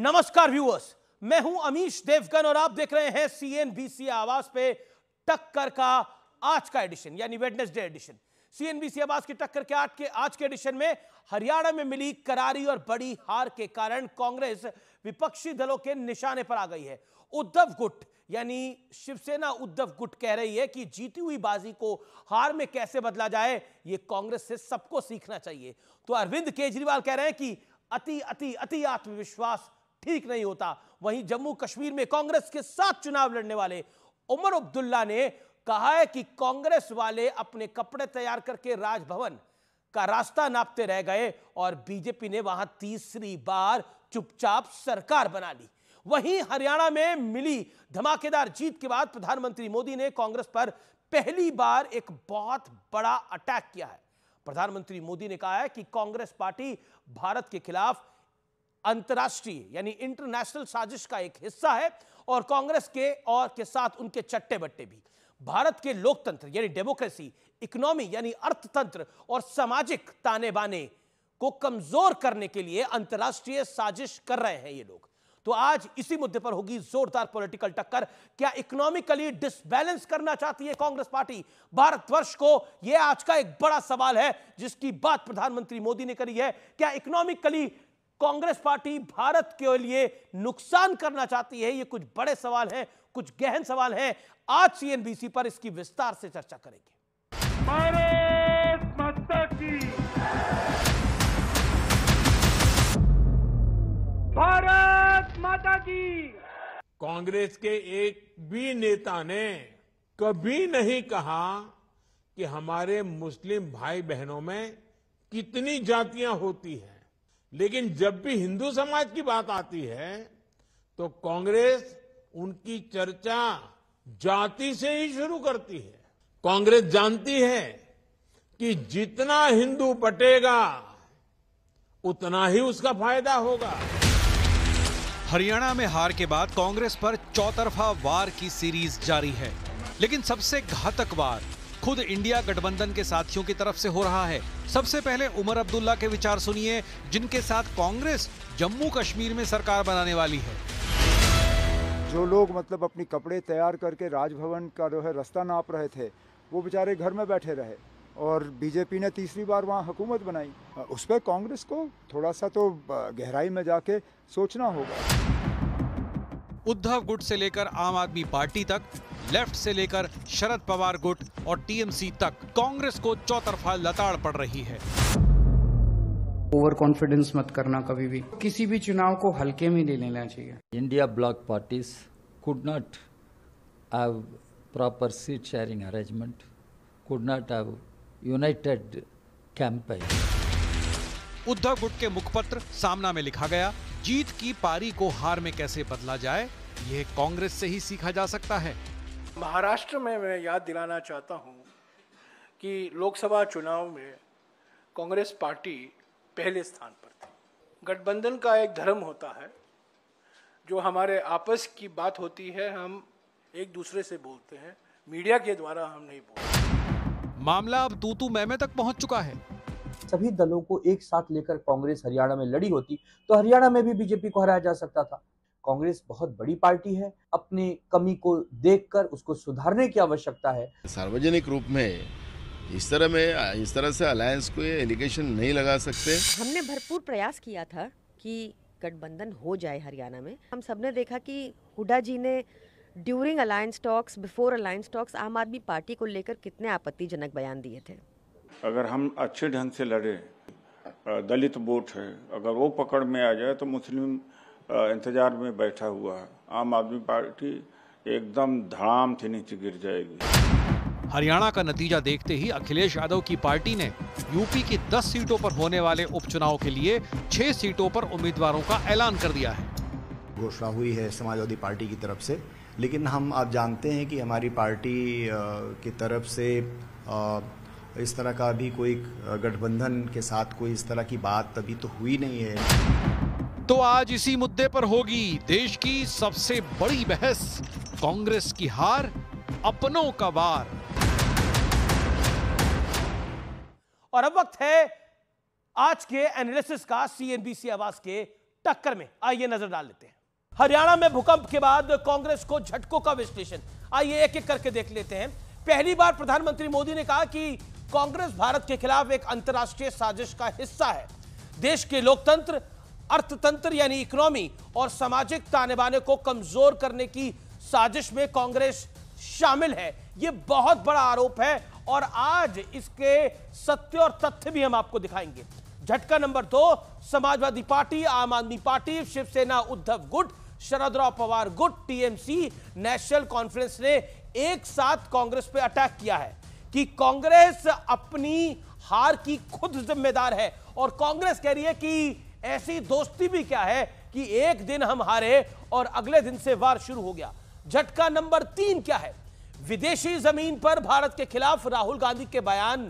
नमस्कार व्यूअर्स, मैं हूं अमीश देवगन और आप देख रहे हैं सीएनबीसी आवाज पे टक्कर का आज का एडिशन यानी वेडनेसडे एडिशन। सीएनबीसी आवाज की टक्कर के आज के एडिशन में हरियाणा में मिली करारी और बड़ी हार के कारण कांग्रेस विपक्षी दलों के निशाने पर आ गई है। उद्धव गुट यानी शिवसेना उद्धव गुट कह रही है कि जीती हुई बाजी को हार में कैसे बदला जाए, यह कांग्रेस से सबको सीखना चाहिए। तो अरविंद केजरीवाल कह रहे हैं कि अति आत्मविश्वास ठीक नहीं होता। वहीं जम्मू कश्मीर में कांग्रेस के साथ चुनाव लड़ने वाले उमर अब्दुल्ला ने कहा है कि कांग्रेस वाले अपने कपड़े तैयार करके राजभवन का रास्ता नापते रह गए और बीजेपी ने वहां तीसरी बार चुपचाप सरकार बना ली। वहीं हरियाणा में मिली धमाकेदार जीत के बाद प्रधानमंत्री मोदी ने कांग्रेस पर पहली बार एक बहुत बड़ा अटैक किया है। प्रधानमंत्री मोदी ने कहा है कि कांग्रेस पार्टी भारत के खिलाफ अंतरराष्ट्रीय यानी इंटरनेशनल साजिश का एक हिस्सा है और कांग्रेस के साथ उनके चट्टे बट्टे भी भारत के लोकतंत्र यानी डेमोक्रेसी, इकोनॉमी यानी अर्थतंत्र और सामाजिक ताने बाने को कमजोर करने के लिए अंतरराष्ट्रीय साजिश कर रहे हैं ये लोग। तो आज इसी मुद्दे पर होगी जोरदार पॉलिटिकल टक्कर। क्या इकोनॉमिकली डिसबैलेंस करना चाहती है कांग्रेस पार्टी भारतवर्ष को? यह आज का एक बड़ा सवाल है जिसकी बात प्रधानमंत्री मोदी ने करी है। क्या इकोनॉमिकली कांग्रेस पार्टी भारत के लिए नुकसान करना चाहती है? ये कुछ बड़े सवाल हैं, कुछ गहन सवाल हैं। आज सीएनबीसी पर इसकी विस्तार से चर्चा करेंगे। भारत माता की, भारत माता की। कांग्रेस के एक भी नेता ने कभी नहीं कहा कि हमारे मुस्लिम भाई बहनों में कितनी जातियां होती हैं, लेकिन जब भी हिंदू समाज की बात आती है तो कांग्रेस उनकी चर्चा जाति से ही शुरू करती है। कांग्रेस जानती है कि जितना हिंदू बटेगा उतना ही उसका फायदा होगा। हरियाणा में हार के बाद कांग्रेस पर चौतरफा वार की सीरीज जारी है, लेकिन सबसे घातक वार खुद इंडिया गठबंधन के साथियों की तरफ से हो रहा है। सबसे पहले उमर अब्दुल्ला के विचार सुनिए, जिनके साथ कांग्रेस जम्मू कश्मीर में सरकार बनाने वाली है। जो लोग मतलब अपनी कपड़े तैयार करके राजभवन का जो है रास्ता नाप रहे थे, वो बेचारे घर में बैठे रहे और बीजेपी ने तीसरी बार वहाँ हुकूमत बनाई। उस पर कांग्रेस को थोड़ा सा तो गहराई में जाके सोचना होगा। उद्धव गुट से लेकर आम आदमी पार्टी तक, लेफ्ट से लेकर शरद पवार गुट और टीएमसी तक कांग्रेस को चौतरफा लताड़ पड़ रही है। ओवर कॉन्फिडेंस मत करना कभी भी, किसी भी चुनाव को हल्के में ले लेना चाहिए। India bloc parties could not have proper seat sharing arrangement, could not have united campaign. Uddhav गुट के मुखपत्र सामना में लिखा गया, जीत की पारी को हार में कैसे बदला जाए, यह कांग्रेस से ही सीखा जा सकता है। महाराष्ट्र में मैं याद दिलाना चाहता हूं कि लोकसभा चुनाव में कांग्रेस पार्टी पहले स्थान पर थी। गठबंधन का एक धर्म होता है, जो हमारे आपस की बात होती है हम एक दूसरे से बोलते हैं, मीडिया के द्वारा हम नहीं बोलते। मामला अब तू मैं तक पहुंच चुका है। सभी दलों को एक साथ लेकर कांग्रेस हरियाणा में लड़ी होती तो हरियाणा में भी बीजेपी को हराया जा सकता था। कांग्रेस बहुत बड़ी पार्टी है, अपनी कमी को देखकर उसको सुधारने की आवश्यकता है। सार्वजनिक रूप में इस तरह से अलायंस को ये एलिगेशन नहीं लगा सकते। हमने भरपूर प्रयास किया था कि गठबंधन हो जाए हरियाणा में। हम सबने देखा कि हुड्डा जी ने during alliance talks, before alliance talks आम आदमी पार्टी को लेकर कितने आपत्तिजनक बयान दिए थे। अगर हम अच्छे ढंग से लड़े, दलित वोट है, अगर वो पकड़ में आ जाए तो मुस्लिम इंतजार में बैठा हुआ है, आम आदमी पार्टी एकदम धड़ाम से नीचे गिर जाएगी। हरियाणा का नतीजा देखते ही अखिलेश यादव की पार्टी ने यूपी की 10 सीटों पर होने वाले उपचुनाव के लिए 6 सीटों पर उम्मीदवारों का ऐलान कर दिया है। घोषणा हुई है समाजवादी पार्टी की तरफ से, लेकिन हम आप जानते हैं कि हमारी पार्टी की तरफ से इस तरह का अभी कोई गठबंधन के साथ कोई इस तरह की बात अभी तो हुई नहीं है। तो आज इसी मुद्दे पर होगी देश की सबसे बड़ी बहस, कांग्रेस की हार, अपनों का वार। और अब वक्त है आज के एनालिसिस का सीएनबीसी आवाज के टक्कर में, आइए नजर डाल लेते हैं। हरियाणा में भूकंप के बाद कांग्रेस को झटकों का विश्लेषण, आइए एक एक करके देख लेते हैं। पहली बार प्रधानमंत्री मोदी ने कहा कि कांग्रेस भारत के खिलाफ एक अंतर्राष्ट्रीय साजिश का हिस्सा है। देश के लोकतंत्र, अर्थतंत्र यानी इकोनॉमी और सामाजिक ताने बाने को कमजोर करने की साजिश में कांग्रेस शामिल है। यह बहुत बड़ा आरोप है और आज इसके सत्य और तथ्य भी हम आपको दिखाएंगे। झटका नंबर 2, समाजवादी पार्टी, आम आदमी पार्टी, शिवसेना उद्धव गुट, शरदराव पवार गुट, टीएमसी, नेशनल कॉन्फ्रेंस ने एक साथ कांग्रेस पे अटैक किया है कि कांग्रेस अपनी हार की खुद जिम्मेदार है। और कांग्रेस कह रही है कि ऐसी दोस्ती भी क्या है कि एक दिन हम हारे और अगले दिन से वार शुरू हो गया। झटका नंबर 3 क्या है? विदेशी जमीन पर भारत के खिलाफ राहुल गांधी के बयान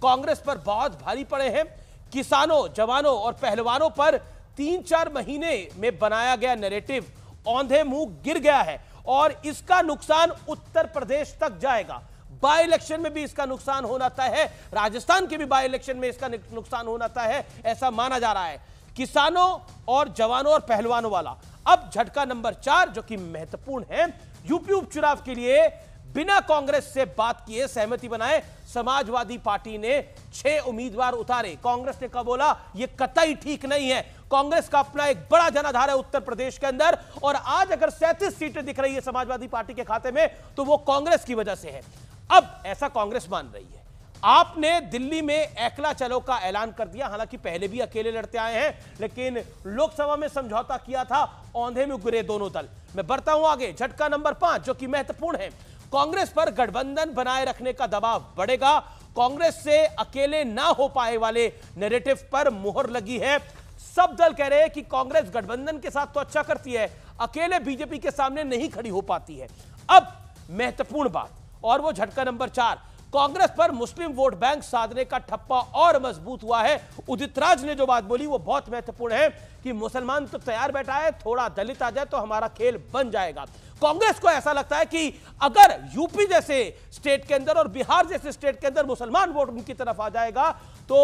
कांग्रेस पर बहुत भारी पड़े हैं। किसानों, जवानों और पहलवानों पर 3-4 महीने में बनाया गया नैरेटिव औंधे मुंह गिर गया है और इसका नुकसान उत्तर प्रदेश तक जाएगा। बाई इलेक्शन में भी इसका नुकसान होना तय है, राजस्थान के भी बाई इलेक्शन में इसका नुकसान होना तय है, ऐसा माना जा रहा है। किसानों और जवानों और पहलवानों वाला। अब झटका नंबर 4 जो कि महत्वपूर्ण है, यूपी उपचुनाव के लिए बिना कांग्रेस से बात किए सहमति बनाए समाजवादी पार्टी ने 6 उम्मीदवार उतारे। कांग्रेस ने कहा, बोला यह कतई ठीक नहीं है। कांग्रेस का अपना एक बड़ा जनाधार है उत्तर प्रदेश के अंदर और आज अगर 37 सीटें दिख रही है समाजवादी पार्टी के खाते में तो वो कांग्रेस की वजह से है। अब ऐसा कांग्रेस मान रही है। आपने दिल्ली में एकला चलो का ऐलान कर दिया, हालांकि पहले भी अकेले लड़ते आए हैं, लेकिन लोकसभा में समझौता किया था, औंधे में गिरे दोनों दल। मैं बढ़ता हूं आगे। झटका नंबर 5 जो कि महत्वपूर्ण है, कांग्रेस पर गठबंधन बनाए रखने का दबाव बढ़ेगा। कांग्रेस से अकेले ना हो पाए वाले नैरेटिव पर मुहर लगी है। सब दल कह रहे हैं कि कांग्रेस गठबंधन के साथ तो अच्छा करती है, अकेले बीजेपी के सामने नहीं खड़ी हो पाती है। अब महत्वपूर्ण बात, और वो झटका नंबर 4, कांग्रेस पर मुस्लिम वोट बैंक साधने का ठप्पा और मजबूत हुआ है। उदित राज ने जो बात बोली वो बहुत महत्वपूर्ण है कि मुसलमान तो तैयार बैठा है, थोड़ा दलित आ जाए तो हमारा खेल बन जाएगा। कांग्रेस को ऐसा लगता है कि अगर यूपी जैसे स्टेट के अंदर और बिहार जैसे स्टेट के अंदर मुसलमान वोट उनकी तरफ आ जाएगा तो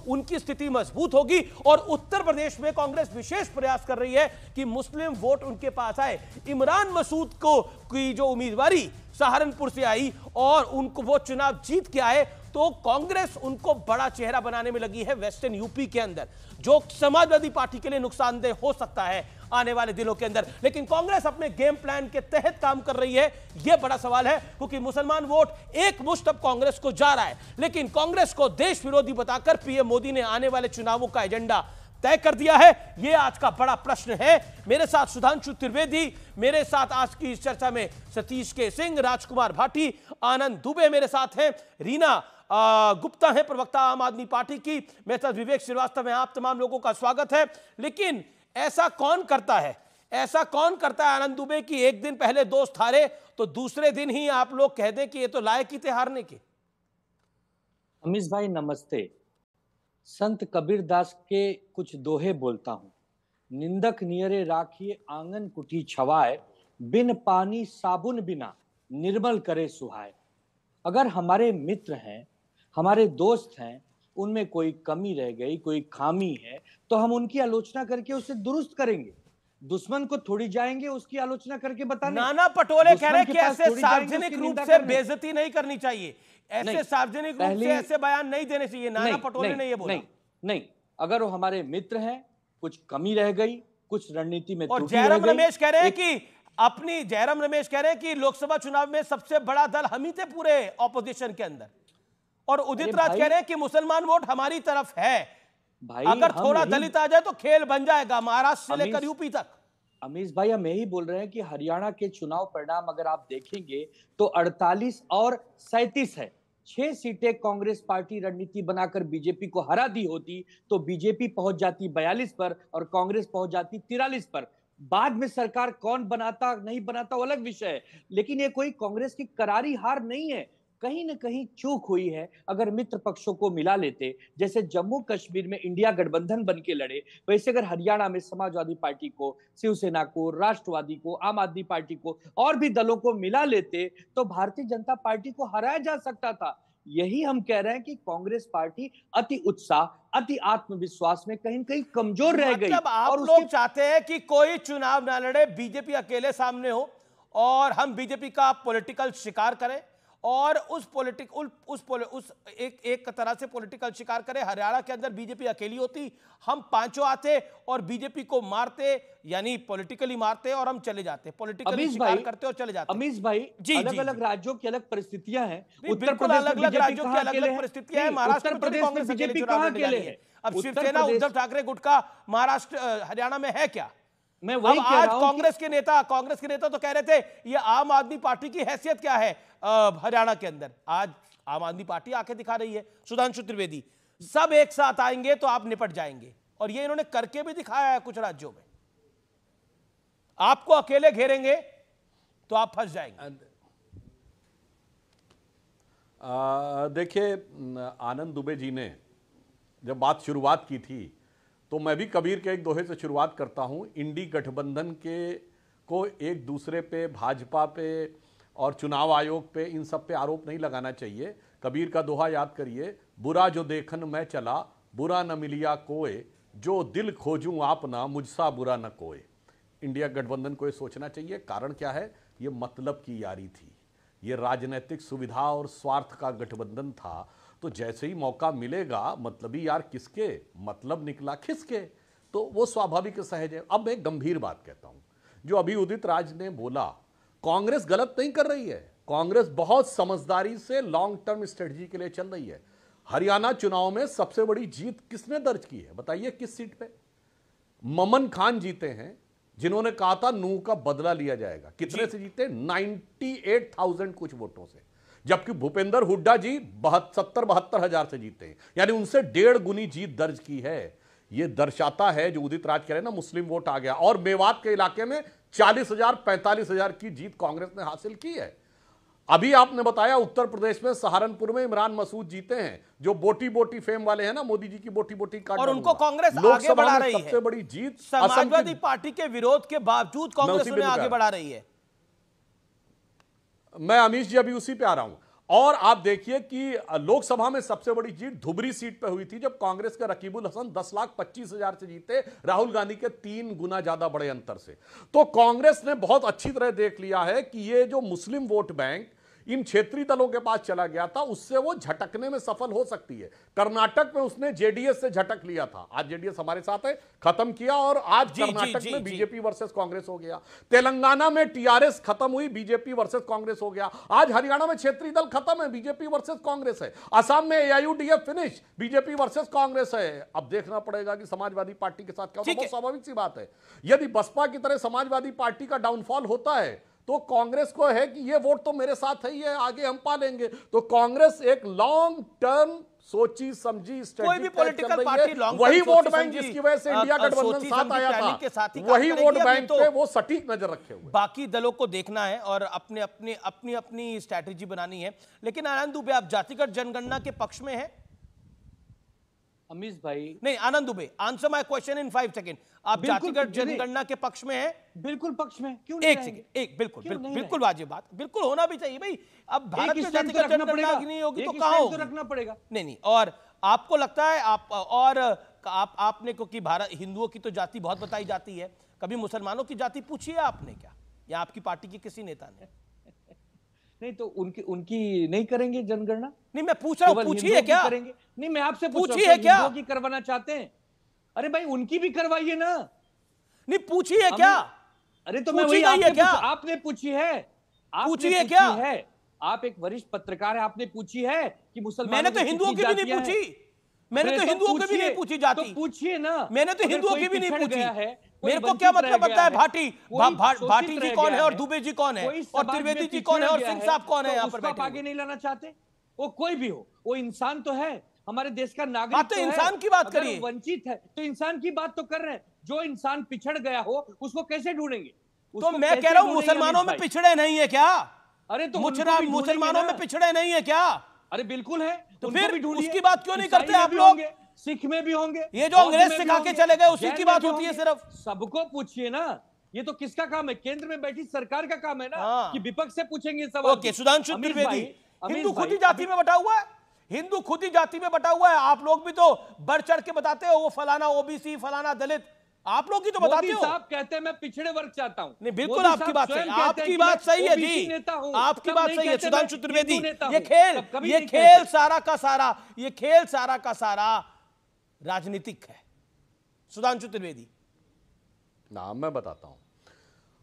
उनकी स्थिति मजबूत होगी। और उत्तर प्रदेश में कांग्रेस विशेष प्रयास कर रही है कि मुस्लिम वोट उनके पास आए। इमरान मसूद को की जो उम्मीदवारी सहारनपुर से आई और उनको वो चुनाव जीत के आए तो कांग्रेस उनको बड़ा चेहरा बनाने में लगी है वेस्टर्न यूपी के अंदर, जो समाजवादी पार्टी के लिए नुकसानदेह हो सकता है आने वाले दिनों के अंदर। लेकिन कांग्रेस अपने गेम प्लान के तहत काम कर रही है, यह बड़ा सवाल है, क्योंकि मुसलमान वोट एक मुश्त अब कांग्रेस को जा रहा है। लेकिन कांग्रेस को देश विरोधी बताकर पीएम मोदी ने आने वाले चुनावों का एजेंडा तय कर दिया है, यह आज का बड़ा प्रश्न है। मेरे साथ सुधांशु त्रिवेदी, मेरे साथ आज की इस चर्चा में सतीश के सिंह, राजकुमार भाटी, आनंद दुबे मेरे साथ हैं, रीना गुप्ता है प्रवक्ता आम आदमी पार्टी की, मेरे साथ विवेक श्रीवास्तव है। आप तमाम लोगों का स्वागत है। लेकिन ऐसा कौन करता है, ऐसा कौन करता है आनंद दुबे की एक दिन पहले दोस्त हारे तो दूसरे दिन ही आप लोग कह दें कि ये तो लायक ही थे हारने के? अमीश भाई नमस्ते। संत कबीरदास के कुछ दोहे बोलता हूं। निंदक नियरे राखिए आंगन कुटी छवाए, बिन पानी साबुन बिना निर्मल करे सुहाए। अगर हमारे मित्र हैं, हमारे दोस्त हैं, उनमें कोई कमी रह गई, कोई खामी है तो हम उनकी आलोचना करके उसे दुरुस्त करेंगे। दुश्मन को थोड़ी जाएंगे उसकी आलोचना करके बताने। नाना पटोले कह रहे हैं कि ऐसे सार्वजनिक रूप से बेइज्जती नहीं करनी चाहिए, ऐसे सार्वजनिक रूप से ऐसे बयान नहीं देने चाहिए। नाना पटोले ने ये बोला। नहीं, अगर वो हमारे मित्र हैं, कुछ कमी रह गई, कुछ रणनीति में और जयराम रमेश कह रहे हैं कि जयराम रमेश कह रहे हैं कि लोकसभा चुनाव में सबसे बड़ा दल हम ही थे पूरे ऑपोजिशन के अंदर, और उदित राज कह रहे हैं कि मुसलमान वोट हमारी तरफ है भाई, अगर थोड़ा दलित आ जाए तो खेल बन जाएगा महाराष्ट्र से लेकर यूपी तक। अमीश भाई हम यही बोल रहे हैं कि हरियाणा के चुनाव परिणाम अगर आप देखेंगे तो 48 और 37 है। 6 सीटें कांग्रेस पार्टी रणनीति बनाकर बीजेपी को हरा दी होती तो बीजेपी पहुंच जाती 42 पर और कांग्रेस पहुंच जाती 43 पर। बाद में सरकार कौन बनाता नहीं बनाता वो अलग विषय है, लेकिन ये कोई कांग्रेस की करारी हार नहीं है। कहीं न कहीं चूक हुई है। अगर मित्र पक्षों को मिला लेते, जैसे जम्मू कश्मीर में इंडिया गठबंधन बन के लड़े, वैसे अगर हरियाणा में समाजवादी पार्टी को, शिवसेना को, राष्ट्रवादी को, आम आदमी पार्टी को और भी दलों को मिला लेते तो भारतीय जनता पार्टी को हराया जा सकता था। यही हम कह रहे हैं कि कांग्रेस पार्टी अति उत्साह, अति आत्मविश्वास में कहीं न कहीं कमजोर रह गई। मतलब आप लोग चाहते हैं कि कोई चुनाव ना लड़े, बीजेपी अकेले सामने हो और हम बीजेपी का पॉलिटिकल शिकार करें और एक तरह से पॉलिटिकल शिकार करें। हरियाणा के अंदर बीजेपी अकेली होती, हम पांचों आते और बीजेपी को मारते, यानी पॉलिटिकली मारते और हम चले जाते, पॉलिटिकली शिकार करते और चले जाते। अमीश भाई, अलग-अलग राज्यों की अलग परिस्थितियां हैं। उत्तर प्रदेश अलग-अलग राज्यों की अलग-अलग परिस्थितियां हैं। महाराष्ट्र में कांग्रेस बीजेपी कहां अकेले है? अब शिवसेना, उद्धव ठाकरे गुट का महाराष्ट्र, हरियाणा में है क्या? मैं वही कह आज रहा हूं कांग्रेस के नेता तो कह रहे थे ये आम आदमी पार्टी की हैसियत क्या है हरियाणा के अंदर। आज आम आदमी पार्टी आके दिखा रही है, सुधांशु त्रिवेदी, सब एक साथ आएंगे तो आप निपट जाएंगे, और ये इन्होंने करके भी दिखाया है कुछ राज्यों में। आपको अकेले घेरेंगे तो आप फंस जाएंगे। देखिए, आनंद दुबे जी ने जब बात शुरुआत की थी तो मैं भी कबीर के एक दोहे से शुरुआत करता हूं। इंडी गठबंधन के को एक दूसरे पे, भाजपा पे और चुनाव आयोग पे, इन सब पे आरोप नहीं लगाना चाहिए। कबीर का दोहा याद करिए, बुरा जो देखन मैं चला, बुरा न मिलिया कोय, जो दिल खोजूं आपना, मुझसा बुरा न कोय। इंडिया गठबंधन को ये सोचना चाहिए। कारण क्या है? ये मतलब की यारी थी, ये राजनीतिक सुविधा और स्वार्थ का गठबंधन था। तो जैसे ही मौका मिलेगा, मतलबी यार किसके, मतलब निकला खिसके, तो वो स्वाभाविक सहज है। अब मैं गंभीर बात कहता हूं, जो अभी उदित राज ने बोला, कांग्रेस गलत नहीं कर रही है। कांग्रेस बहुत समझदारी से लॉन्ग टर्म स्ट्रेटजी के लिए चल रही है। हरियाणा चुनाव में सबसे बड़ी जीत किसने दर्ज की है? बताइए किस सीट पे? ममन खान जीते हैं, जिन्होंने कहा था नूह का बदला लिया जाएगा। कितने से जीते? 98,000 कुछ वोटों से। जबकि भूपेंद्र हुड्डा जी 70-72 हजार से जीते हैं, यानी उनसे 1.5 गुनी जीत दर्ज की है। यह दर्शाता है, जो उदित राज कह रहे हैं ना, मुस्लिम वोट आ गया। और मेवात के इलाके में 40,000 45,000 की जीत कांग्रेस ने हासिल की है। अभी आपने बताया उत्तर प्रदेश में सहारनपुर में इमरान मसूद जीते हैं, जो बोटी बोटी फेम वाले हैं ना, मोदी जी की बोटी बोटी काट, और उनको कांग्रेस आगे बढ़ा रही है। सबसे बड़ी जीत समाजवादी पार्टी के विरोध के बावजूद कांग्रेस उन्हें आगे बढ़ा रही है। मैं अमीश जी अभी उसी पे आ रहा हूं। और आप देखिए कि लोकसभा में सबसे बड़ी जीत धुबरी सीट पे हुई थी, जब कांग्रेस के रकीबुल हसन 10,25,000 से जीते, राहुल गांधी के 3 गुना ज्यादा बड़े अंतर से। तो कांग्रेस ने बहुत अच्छी तरह देख लिया है कि ये जो मुस्लिम वोट बैंक इन क्षेत्रीय दलों के पास चला गया था, उससे वो झटकने में सफल हो सकती है। कर्नाटक में उसने जेडीएस से झटक लिया था, आज जेडीएस हमारे साथ है, खत्म किया, और आज कर्नाटक में बीजेपी वर्सेस कांग्रेस हो गया। तेलंगाना में टीआरएस खत्म हुई, बीजेपी वर्सेस कांग्रेस हो गया। आज हरियाणा में क्षेत्रीय दल खत्म है, बीजेपी वर्सेस कांग्रेस है। असम में AIUDF finish, BJP versus Congress है। अब देखना पड़ेगा कि समाजवादी पार्टी के साथ क्या होता है। बहुत स्वाभाविक सी बात है, यदि बसपा की तरह समाजवादी पार्टी का डाउनफॉल होता है तो कांग्रेस को है कि ये वोट तो मेरे साथ है, ये आगे हम पा लेंगे। तो कांग्रेस एक लॉन्ग टर्म सोची समझी कोई भी पॉलिटिकल पार्टी लॉन्ग वही वोट बैंक जिसकी वजह से इंडिया गठबंधन साथ आया था, वही वोट बैंक पे वो सटीक नजर रखे हुए। बाकी दलों को देखना है और अपनी स्ट्रैटेजी बनानी है। लेकिन आनंद दुबे, आप जातिगत जनगणना के पक्ष में है? अमीश भाई, नहीं, Anand Dubey, answer my question in 5 second. आप जातिगत जनगणना के पक्ष में हैं? बिल्कुल पक्ष में, क्यों नहीं? एक सेकंड, बिल्कुल वाजिब बात, बिल्कुल होना भी चाहिए भाई। अब भारत में जातिगत जनगणना नहीं होगी तो कहां होगी? रखना पड़ेगा। नहीं, और आपको लगता है आपने, क्योंकि भारत हिंदुओं की तो जाति बहुत बताई जाती है, कभी मुसलमानों की जाति पूछी है आपने क्या, या आपकी पार्टी के किसी नेता ने? नहीं, तो उनकी नहीं करेंगे जनगणना? नहीं, मैं पूछ रहा हूं, पूछी है क्या? करेंगे? नहीं, मैं आपसे पूछ रहा हूं, है क्या की करवाना चाहते हैं? अरे भाई, उनकी भी करवाइए ना। नहीं, पूछी है क्या? अरे तो मैं वही, आपने पूछी है? पूछी है क्या? आप एक वरिष्ठ पत्रकार है, आपने पूछी है कि मुसलमानों? मैंने तो हिंदुओं की भी नहीं पूछी, मैंने तो हिंदुओं की भी नहीं पूछी जाति। तो पूछिए ना, मैंने तो हिंदुओं की भी नहीं पूछी। मेरे को क्या मतलब पता है भाटी जी कौन है और दुबे जी कौन है और त्रिवेदी जी कौन है और सिंह साहब कौन है यहाँ पर बैठे? आगे नहीं लाना चाहते? वो कोई भी हो, वो इंसान तो है, हमारे देश का नागरिक। आप तो इंसान की बात करिए। वंचित है तो इंसान की बात तो कर रहे हैं। जो इंसान पिछड़ गया हो उसको कैसे ढूंढेंगे? तो मैं कह रहा हूँ मुसलमानों में पिछड़े नहीं है क्या? अरे तो मुसलमानों में पिछड़े नहीं है क्या? अरे बिल्कुल है। तो फिर उसकी बात क्यों नहीं करते आप लोग? सिख में भी होंगे, ये जो अंग्रेज सिखा के चले गए उसी की बात होती है सिर्फ। सबको पूछिए ना, ये तो किसका काम है? केंद्र में बैठी सरकार का काम है ना कि विपक्ष से पूछेंगे सवाल। ओके, सुधांशु त्रिवेदी, हिंदू खुद ही जाति में बटा हुआ है, हिंदू खुद ही जाति में बटा हुआ है। आप लोग भी तो बढ़ चढ़ के बताते हो वो फलाना ओबीसी, फलाना दलित, आप लोग ही तो बताते हो। साहब कहते हैं मैं पिछड़े वर्ग चाहता हूं। नहीं, बिल्कुल आपकी बात सही, आपकी बात सही है जी, आपकी बात सही है सुधांशु त्रिवेदी। ये खेल सारा का सारा राजनीतिक है सुधांशु त्रिवेदी। ना मैं बताता हूं,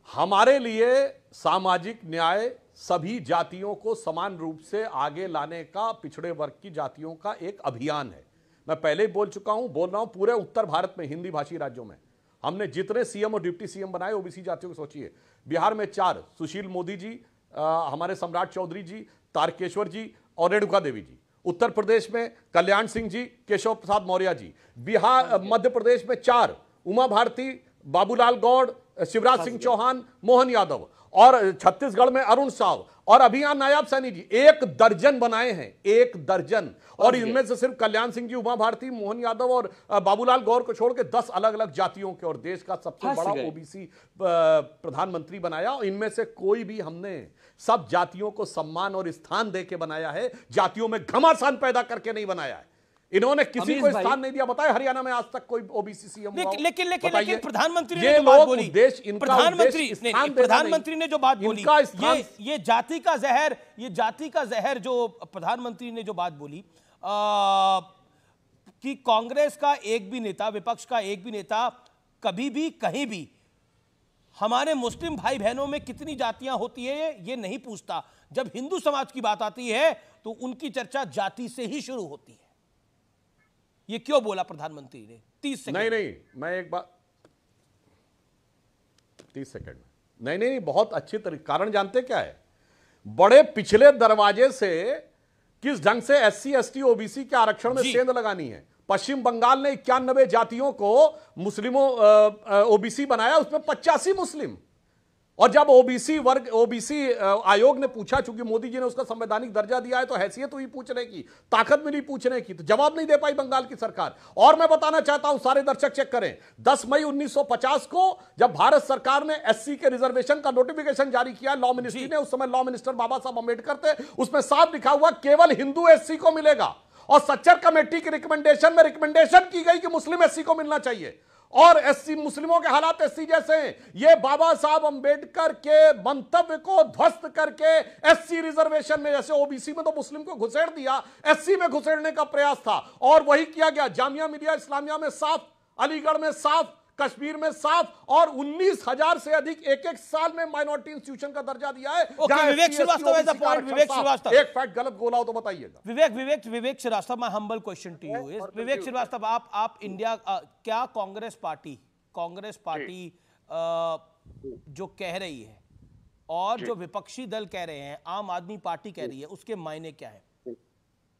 हमारे लिए सामाजिक न्याय सभी जातियों को समान रूप से आगे लाने का पिछड़े वर्ग की जातियों का एक अभियान है। मैं पहले ही बोल चुका हूं, बोल रहा हूं, पूरे उत्तर भारत में हिंदी भाषी राज्यों में हमने जितने सीएम और डिप्टी सीएम बनाए ओबीसी जातियों को सोचिए। बिहार में 4, सुशील मोदी जी, हमारे सम्राट चौधरी जी, तारकेश्वर जी और रेणुका देवी जी। उत्तर प्रदेश में कल्याण सिंह जी, केशव प्रसाद मौर्य जी। बिहार मध्य प्रदेश में 4, उमा भारती, बाबूलाल गौड़, शिवराज सिंह चौहान, मोहन यादव। और छत्तीसगढ़ में अरुण साव और अभी यहां नायाब सैनी जी। 1 दर्जन बनाए हैं, 1 दर्जन। और इनमें से सिर्फ कल्याण सिंह जी, उमा भारती, मोहन यादव और बाबूलाल गौर को छोड़ के 10 अलग अलग जातियों के और देश का सबसे बड़ा ओबीसी प्रधानमंत्री बनाया। इनमें से कोई भी हमने सब जातियों को सम्मान और स्थान देके बनाया है, जातियों में घमासान पैदा करके नहीं बनाया है। इन्होंने किसी को स्थान नहीं दिया। बताए हरियाणा में आज तक कोई ओबीसी सीएम हुआ? लेकिन प्रधानमंत्री ने जो बात बोली, प्रधानमंत्री ने जो बात बोली, ये जाति का जहर जो प्रधानमंत्री ने जो बात बोली कि कांग्रेस का एक भी नेता, विपक्ष का एक भी नेता कभी भी कहीं भी हमारे मुस्लिम भाई बहनों में कितनी जातियां होती है ये नहीं पूछता। जब हिंदू समाज की बात आती है तो उनकी चर्चा जाति से ही शुरू होती है। ये क्यों बोला प्रधानमंत्री ने? 30 सेकंड। नहीं, मैं एक बात 30 सेकंड में नहीं, बहुत अच्छी तरीके। कारण जानते क्या है? बड़े पिछले दरवाजे से किस ढंग से SC ST OBC के आरक्षण में सेंध लगानी है। पश्चिम बंगाल ने 91 जातियों को मुस्लिमों OBC बनाया, उसमें 85 मुस्लिम। और जब ओबीसी आयोग ने पूछा, चूंकि मोदी जी ने उसका संवैधानिक दर्जा दिया है तो हैसियत हुई पूछने की, ताकत मिली पूछने की, तो जवाब नहीं दे पाई बंगाल की सरकार। और मैं बताना चाहता हूं, सारे दर्शक चेक करें, 10 मई 1950 को जब भारत सरकार ने SC के रिजर्वेशन का नोटिफिकेशन जारी किया लॉ मिनिस्ट्री ने, उस समय लॉ मिनिस्टर बाबा साहब अंबेडकर थे, उसमें साफ लिखा हुआ केवल हिंदू SC को मिलेगा। और सच्चर कमेटी की रिकमेंडेशन में रिकमेंडेशन की गई कि मुस्लिम SC को मिलना चाहिए। और SC मुस्लिमों के हालात SC जैसे हैं। ये बाबा साहब अंबेडकर के मंतव्य को ध्वस्त करके SC रिजर्वेशन में, जैसे OBC में तो मुस्लिम को घुसेड़ दिया, SC में घुसेड़ने का प्रयास था। और वही किया गया। जामिया मिलिया इस्लामिया में साफ, अलीगढ़ में साफ, कश्मीर में साफ, और 19,000 से अधिक एक साल में माइनॉरिटी इंस्टीट्यूशन का दर्जा दिया है। विवेक श्रीवास्तव, एक फैक्ट गलत बोला हो तो बताइएगा। Vivek Srivastava, my humble question to you is, Vivek Srivastava, आप इंडिया क्या कांग्रेस पार्टी जो कह रही है और जो विपक्षी दल कह रहे हैं, आम आदमी पार्टी कह रही है, उसके मायने क्या है?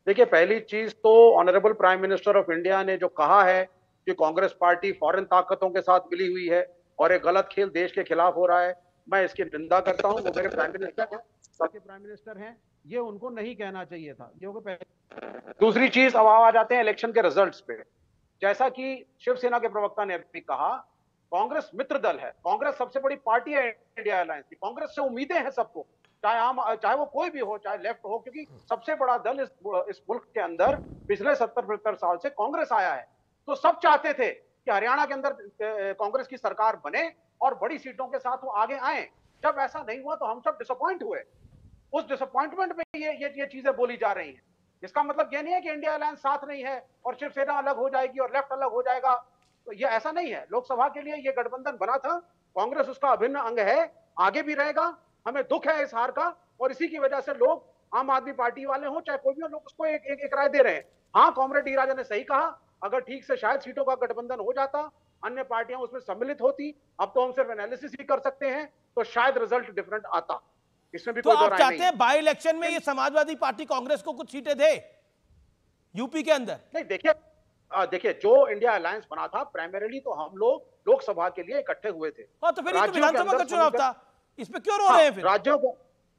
देखिए, पहली चीज तो honourable prime minister of India ने जो कहा है कि कांग्रेस पार्टी फॉरेन ताकतों के साथ मिली हुई है और एक गलत खेल देश के खिलाफ हो रहा है, मैं इसकी निंदा करता हूं। वो मेरे प्राइम मिनिस्टर हैं, बाकी प्राइम मिनिस्टर हैं, ये उनको नहीं कहना चाहिए था। दूसरी चीज, अब आ जाते हैं इलेक्शन के रिजल्ट्स पे। जैसा कि शिवसेना के प्रवक्ता ने अभी कहा, कांग्रेस मित्र दल है, कांग्रेस सबसे बड़ी पार्टी है इंडिया अलायंस की, कांग्रेस से उम्मीदें हैं सबको, चाहे वो कोई भी हो, चाहे लेफ्ट हो, क्योंकि सबसे बड़ा दल इस मुल्क के अंदर पिछले 70-75 साल से कांग्रेस आया है। तो सब चाहते थे कि हरियाणा के अंदर कांग्रेस की सरकार बने और बड़ी सीटों के साथ वो आगे आए। जब ऐसा नहीं हुआ तो हम सब डिसअपॉइंट हुए। उस डिसअपॉइंटमेंट में ये चीजें बोली जा रही हैं। इसका मतलब ये नहीं है कि इंडिया अलायंस साथ नहीं है और शिवसेना अलग हो जाएगी और लेफ्ट अलग हो जाएगा, तो ये ऐसा नहीं है। लोकसभा के लिए ये गठबंधन बना था, कांग्रेस उसका अभिन्न अंग है, आगे भी रहेगा। हमें दुख है इस हार का, और इसी की वजह से लोग, आम आदमी पार्टी वाले हो चाहे कोई भी हो, लोग उसको एक राय दे रहे हैं। हाँ, कॉमरेड डी राजा ने सही कहा, अगर ठीक से शायद सीटों का गठबंधन हो जाता, अन्य पार्टियां उसमें सम्मिलित होती। अब तो हम सिर्फ एनालिसिस ही कर सकते हैं, तो शायद रिजल्ट डिफरेंट आता। इसमें भी तो आप चाहते हैं बाई इलेक्शन में ये समाजवादी पार्टी कांग्रेस को कुछ सीटें दे यूपी के अंदर? नहीं, देखिए जो इंडिया अलायंस बना था, प्राइमरीली तो हम लोग लोकसभा के लिए इकट्ठे हुए थे। हाँ, तो फिर ये तो विधानसभा का चुनाव था, इसमें क्यों रो रहे हैं फिर? राज्यों को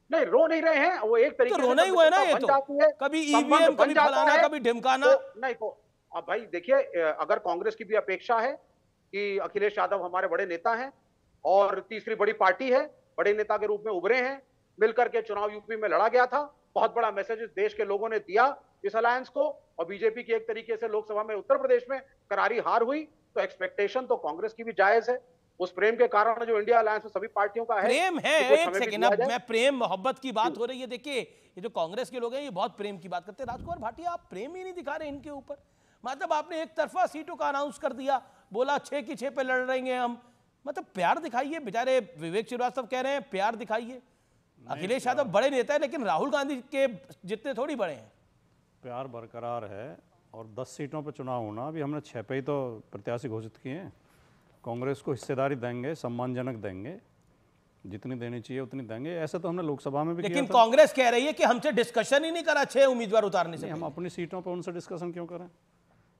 नहीं, रो नहीं रहे हैं, वो एक तरीके से रोना ही हुआ है ना। ये तो कभी ईवीएम, कभी फलाना, कभी ढिमकाना। नहीं तो अब भाई देखिए, अगर कांग्रेस की भी अपेक्षा है कि अखिलेश यादव हमारे बड़े नेता हैं और तीसरी बड़ी पार्टी है, बड़े नेता के रूप में उभरे हैं, मिलकर के चुनाव यूपी में लड़ा गया था। बहुत बड़ा मैसेज देश के लोगों ने दिया इस अलायंस को, और बीजेपी की एक तरीके से लोकसभा में उत्तर प्रदेश में करारी हार हुई, तो एक्सपेक्टेशन तो कांग्रेस की भी जायज है। उस प्रेम के कारण जो इंडिया अलायंस में सभी पार्टियों का है, प्रेम है। एक सेकंड, अब मैं प्रेम मोहब्बत की बात हो रही है। देखिए ये जो कांग्रेस के लोग हैं ये बहुत प्रेम की बात करते हैं। राजकुमार भाटिया, आप प्रेम ही नहीं दिखा रहे इनके ऊपर। मतलब आपने एक तरफा सीटों का अनाउंस कर दिया, बोला 6 की 6 पे लड़ रहे हैं हम। मतलब प्यार दिखाइए। बेचारे विवेक श्रीवास्तव कह रहे हैं प्यार दिखाइए। अखिलेश यादव बड़े नेता है लेकिन राहुल गांधी के जितने थोड़ी बड़े हैं। प्यार बरकरार है और 10 सीटों पर चुनाव होना। अभी हमने 6 पे ही तो प्रत्याशी घोषित किए हैं। कांग्रेस को हिस्सेदारी देंगे, सम्मानजनक देंगे, जितनी देनी चाहिए उतनी देंगे। ऐसा तो हमने लोकसभा में भी लेकिन किया था। कांग्रेस कह रही है कि हमसे डिस्कशन ही नहीं करा 6 उम्मीदवार उतारने से। हम अपनी सीटों पर उनसे डिस्कशन क्यों करें?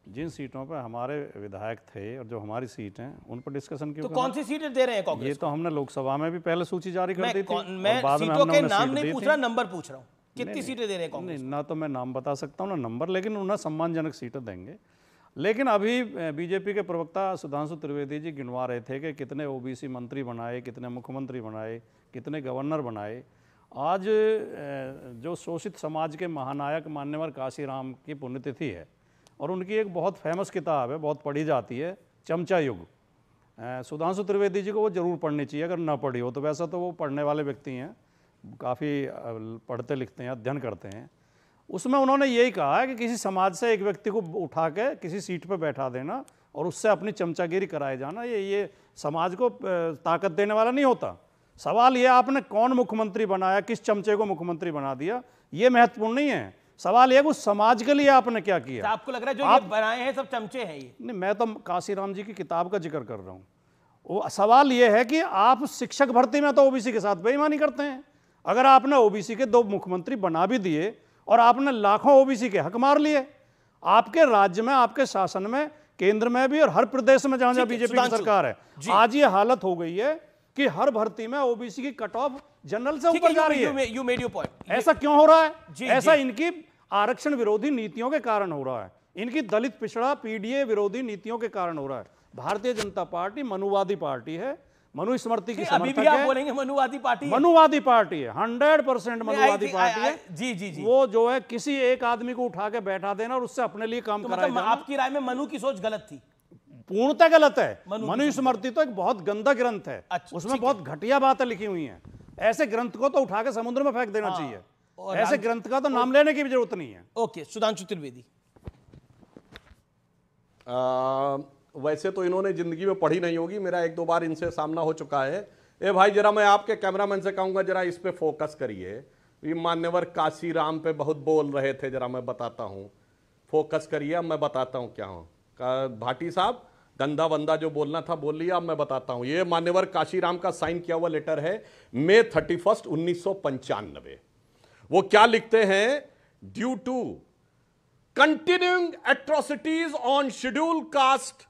जिन सीटों पर हमारे विधायक थे और जो हमारी सीट हैं उन पर डिस्कशन क्यों तो कौन सी सीटें दे रहे हैं कांग्रेस? ये तो हमने लोकसभा में भी पहले सूची जारी कर दी थी। मैं सीटों के नाम नहीं पूछ रहा, नंबर पूछ रहा हूँ। कितनी सीटें दे रहे हैं कांग्रेस? ना तो मैं नाम बता सकता हूँ ना नंबर, लेकिन उन्हें सम्मानजनक सीटें देंगे। लेकिन अभी बीजेपी के प्रवक्ता सुधांशु त्रिवेदी जी गिनवा रहे थे कि कितने ओबीसी मंत्री बनाए, कितने मुख्यमंत्री बनाए, कितने गवर्नर बनाए। आज जो शोषित समाज के महानायक मान्यवर काशीराम की पुण्यतिथि है और उनकी एक बहुत फेमस किताब है, बहुत पढ़ी जाती है, चमचा युग। सुधांशु त्रिवेदी जी को वो जरूर पढ़नी चाहिए अगर ना पढ़ी हो तो। वैसा तो वो पढ़ने वाले व्यक्ति हैं, काफ़ी पढ़ते लिखते हैं, अध्ययन करते हैं। उसमें उन्होंने यही कहा है कि किसी समाज से एक व्यक्ति को उठा के किसी सीट पर बैठा देना और उससे अपनी चमचागिरी कराए जाना, ये समाज को ताकत देने वाला नहीं होता। सवाल ये आपने कौन मुख्यमंत्री बनाया, किस चमचे को मुख्यमंत्री बना दिया, ये महत्वपूर्ण नहीं है। सवाल ये उस समाज के लिए आपने क्या किया। आपको लग रहा है जो ये बनाए हैं सब चमचे हैं ये? नहीं, मैं तो काशीराम जी की किताब का जिक्र कर रहा हूँ। वो सवाल ये है कि आप शिक्षक भर्ती में तो ओबीसी के साथ बेईमानी करते हैं। अगर आपने ओबीसी के 2 मुख्यमंत्री बना भी दिए और आपने लाखों ओबीसी के हक मार लिए, आपके राज्य में, आपके शासन में, केंद्र में भी और हर प्रदेश में जहां जहां बीजेपी की सरकार है, आज ये हालत हो गई है कि हर भर्ती में ओबीसी की कट ऑफ जनरल से ऊपर जा रही है। You made your point. ऐसा क्यों हो रहा है? ऐसा इनकी आरक्षण विरोधी नीतियों के कारण हो रहा है, इनकी दलित पिछड़ा पीडीए विरोधी नीतियों के कारण हो रहा है। भारतीय जनता पार्टी मनुवादी पार्टी है, मनुस्मृति की समर्थक है। अभी भी आप बोलेंगे मनुवादी पार्टी है? मनुवादी पार्टी है, 100% मनुवादी पार्टी है। जी। वो जो है किसी एक आदमी को उठा के बैठा देना और उससे अपने लिए काम कराया जाना। आपकी राय में मनु की सोच गलत थी? पूर्णतः गलत है। मनुस्मृति तो एक बहुत गंदा ग्रंथ है, उसमें बहुत घटिया बातें लिखी हुई हैं। ऐसे ग्रंथ को तो उठा के समुद्र में फेंक देना चाहिए। ऐसे ग्रंथ का तो नाम लेने की भी जरूरत नहीं है। ओके, सुधांशु त्रिवेदी। वैसे तो इन्होंने जिंदगी में पढ़ी नहीं होगी, मेरा 1-2 बार इनसे सामना हो चुका है। ए भाई जरा मैं आपके कैमरामैन से कहूंगा जरा इस पे फोकस करिए। ये मान्यवर काशीराम पे बहुत बोल रहे थे, जरा मैं बताता हूं, फोकस करिए। अब मैं बताता हूं क्या हूं। भाटी साहब गंदा बंदा जो बोलना था बोल लिया, अब मैं बताता हूं। ये मान्यवर काशीराम का साइन किया हुआ लेटर है, May 31, 1995। वो क्या लिखते हैं? Due to continuing atrocities on schedule caste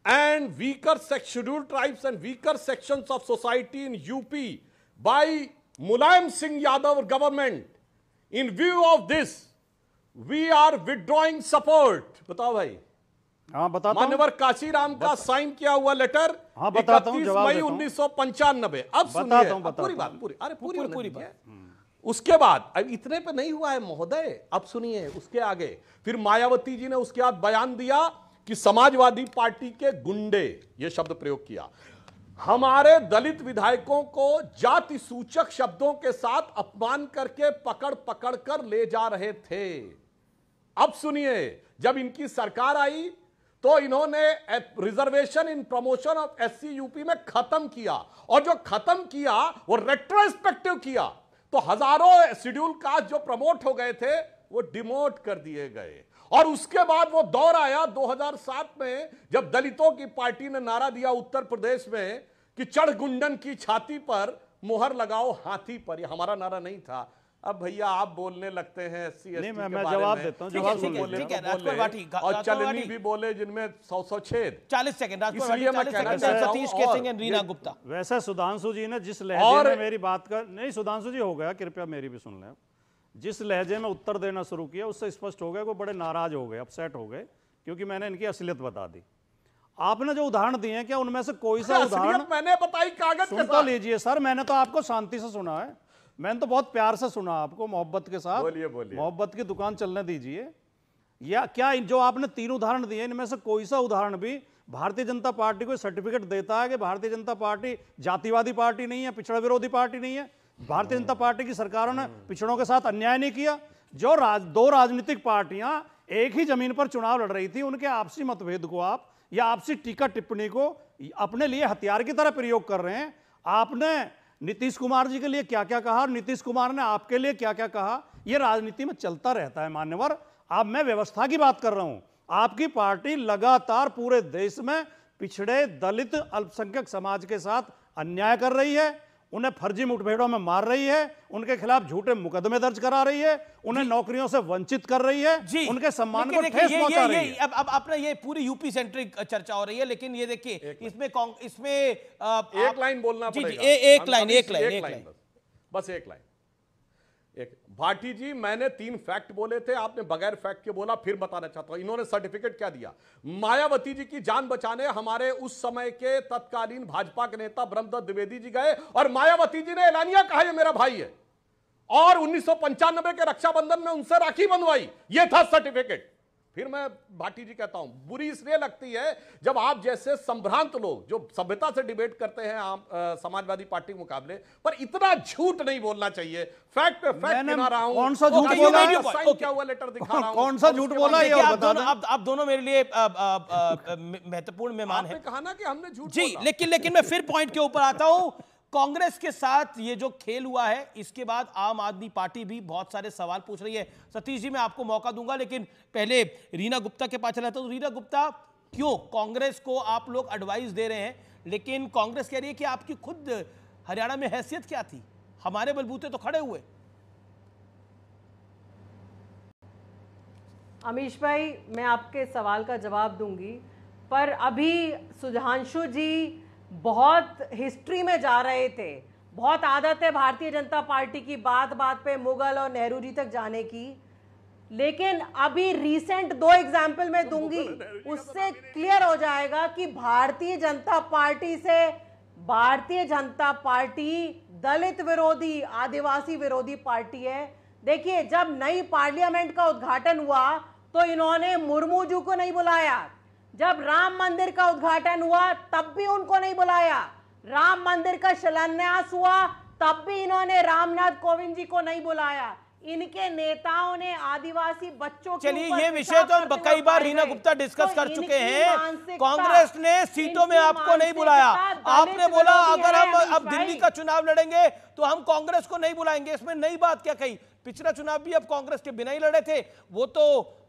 and weaker scheduled tribes and weaker sections of society in UP by Mulayam Singh Yadav government. In view of this, we are withdrawing support. बताओ भाई। हाँ बताता हूं। मान्यवर काशीराम का sign किया हुआ letter 31 मई 1995। अब सुनिए पूरी बात, पूरी बात। उसके बाद अब इतने पे नहीं हुआ है महोदय, अब सुनिए उसके आगे। फिर मायावती जी ने उसके बाद बयान दिया कि समाजवादी पार्टी के गुंडे, यह शब्द प्रयोग किया, हमारे दलित विधायकों को जाति सूचक शब्दों के साथ अपमान करके पकड़ पकड़ कर ले जा रहे थे। अब सुनिए, जब इनकी सरकार आई तो इन्होंने reservation in promotion of SC UP में खत्म किया, और जो खत्म किया वो रेट्रोस्पेक्टिव किया। तो हजारों शेड्यूल कास्ट जो प्रमोट हो गए थे वो डिमोट कर दिए गए। और उसके बाद वो दौर आया 2007 में, जब दलितों की पार्टी ने नारा दिया उत्तर प्रदेश में कि चढ़ गुंडन की छाती पर मुहर लगाओ हाथी पर। ये हमारा नारा नहीं था। अब भैया आप बोलने लगते हैं SC ST मैं जवाब देता हूं। जवाब बोले और चलनी भी बोले जिनमें 100 छेद। 40 सेकंड इसलिए मैं कहना चाहता हूं। वैसे सुधांशु जी ने जिस लहजे में मेरी बात का, नहीं सुधांशु जी हो गया, कृपया मेरी भी सुन लें। जिस लहजे में उत्तर देना शुरू किया उससे स्पष्ट हो गया वो बड़े नाराज हो गए, अपसेट हो गए, क्योंकि मैंने इनकी असलियत बता दी। आपने जो उदाहरण दिए हैं क्या उनमें से कोई सा उदाहरण मैंने बताई कागज सुन तो लीजिए सर, मैंने तो आपको शांति से सुना है। मैंने तो बहुत प्यार से सुना आपको, मोहब्बत के साथ। बोलिए बोलिए। मोहब्बत की दुकान चलने दीजिए। या क्या जो आपने 3 उदाहरण दिए इनमें से कोई सा उदाहरण भी भारतीय जनता पार्टी को सर्टिफिकेट देता है कि भारतीय जनता पार्टी जातिवादी पार्टी नहीं है, पिछड़ा विरोधी पार्टी नहीं है? भारतीय जनता पार्टी की सरकारों ने पिछड़ों के साथ अन्याय नहीं किया। जो दो राजनीतिक पार्टियां एक ही जमीन पर चुनाव लड़ रही थी, उनके आपसी मतभेद को आप या आपसी टीका टिप्पणी को अपने लिए हथियार की तरह प्रयोग कर रहे हैं। आपने नीतीश कुमार जी के लिए क्या क्या कहा और नीतीश कुमार ने आपके लिए क्या क्या कहा, यह राजनीति में चलता रहता है मान्यवर। अब मैं व्यवस्था की बात कर रहा हूं। आपकी पार्टी लगातार पूरे देश में पिछड़े, दलित, अल्पसंख्यक समाज के साथ अन्याय कर रही है, उन्हें फर्जी मुठभेड़ों में मार रही है, उनके खिलाफ झूठे मुकदमे दर्ज करा रही है, उन्हें नौकरियों से वंचित कर रही है, उनके सम्मान को ठेस पहुंचा रही है। अब अपना ये पूरी यूपी सेंट्रिक चर्चा हो रही है, लेकिन ये देखिए इसमें एक लाइन बोलना पड़ेगा। एक लाइन बस एक लाइन। भाटी जी, मैंने 3 फैक्ट बोले थे, आपने बगैर फैक्ट के बोला। फिर बताना चाहता हूं, इन्होंने सर्टिफिकेट क्या दिया? मायावती जी की जान बचाने हमारे उस समय के तत्कालीन भाजपा के नेता ब्रह्मदत्त द्विवेदी जी गए और मायावती जी ने एलानिया कहा ये मेरा भाई है, और 1995 के रक्षाबंधन में उनसे राखी बंधवाई। ये था सर्टिफिकेट। फिर मैं भाटी जी कहता हूं, बुरी इसलिए लगती है जब आप जैसे संभ्रांत लोग जो सभ्यता से डिबेट करते हैं आप समाजवादी पार्टी के मुकाबले, पर इतना झूठ नहीं बोलना चाहिए। फैक्ट गिना रहा हूं। कौन सा झूठ बोला? साइन किया हुआ लेटर दिखा रहा हूं। कौन सा झूठ बोला ये और बता दें। आप दोनों मेरे लिए महत्वपूर्ण मेहमान हैं। आपने कहा ना कि हमने झूठ जी, लेकिन मैं फिर पॉइंट के ऊपर आता हूं। कांग्रेस के साथ ये जो खेल हुआ है, इसके बाद आम आदमी पार्टी भी बहुत सारे सवाल पूछ रही है। सतीश जी, मैं आपको मौका दूंगा, लेकिन पहले रीना गुप्ता के पास चला था। तो रीना गुप्ता, क्यों कांग्रेस को आप लोग एडवाइस दे रहे हैं, लेकिन कांग्रेस कह रही है कि आपकी खुद हरियाणा में हैसियत क्या थी? हमारे बलबूते तो खड़े हुए। अमीश भाई, मैं आपके सवाल का जवाब दूंगी, पर अभी सुधांशु जी बहुत हिस्ट्री में जा रहे थे। बहुत आदत है भारतीय जनता पार्टी की बात बात पे मुगल और नेहरू जी तक जाने की, लेकिन अभी रिसेंट 2 एग्जाम्पल मैं दूंगी, उससे क्लियर हो जाएगा कि भारतीय जनता पार्टी दलित विरोधी, आदिवासी विरोधी पार्टी है। देखिए, जब नई पार्लियामेंट का उद्घाटन हुआ तो इन्होंने मुर्मू जी को नहीं बुलाया। जब राम मंदिर का उद्घाटन हुआ तब भी उनको नहीं बुलाया। राम मंदिर का शिलान्यास हुआ तब भी इन्होंने रामनाथ कोविंद जी को नहीं बुलाया। इनके नेताओं ने आदिवासी बच्चों के चलिए, ये विषय तो हम कई बार रीना गुप्ता डिस्कस कर चुके हैं। कांग्रेस ने सीटों में आपको नहीं बुलाया। आपने बोला अगर हम अब दिल्ली का चुनाव लड़ेंगे तो हम कांग्रेस को नहीं बुलाएंगे। इसमें नई बात क्या कही? पिछला चुनाव भी अब कांग्रेस के बिना ही लड़े थे। वो तो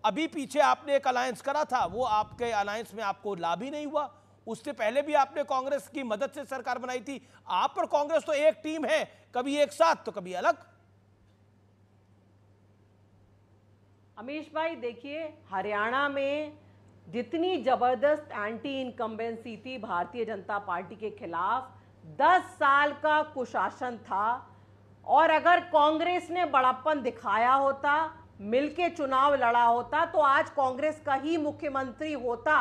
अभी पीछे आपने एक अलायंस करा था, वो आपके अलायंस में आपको लाभ ही नहीं हुआ। उससे पहले भी आपने कांग्रेस की मदद से सरकार बनाई थी। आप और कांग्रेस तो एक टीम है, कभी एक साथ तो कभी अलग। अमीश भाई, देखिए, हरियाणा में जितनी जबरदस्त एंटी इनकम्बेंसी थी भारतीय जनता पार्टी के खिलाफ, 10 साल का कुशासन था, और अगर कांग्रेस ने बड़प्पन दिखाया होता, मिलके चुनाव लड़ा होता, तो आज कांग्रेस का ही मुख्यमंत्री होता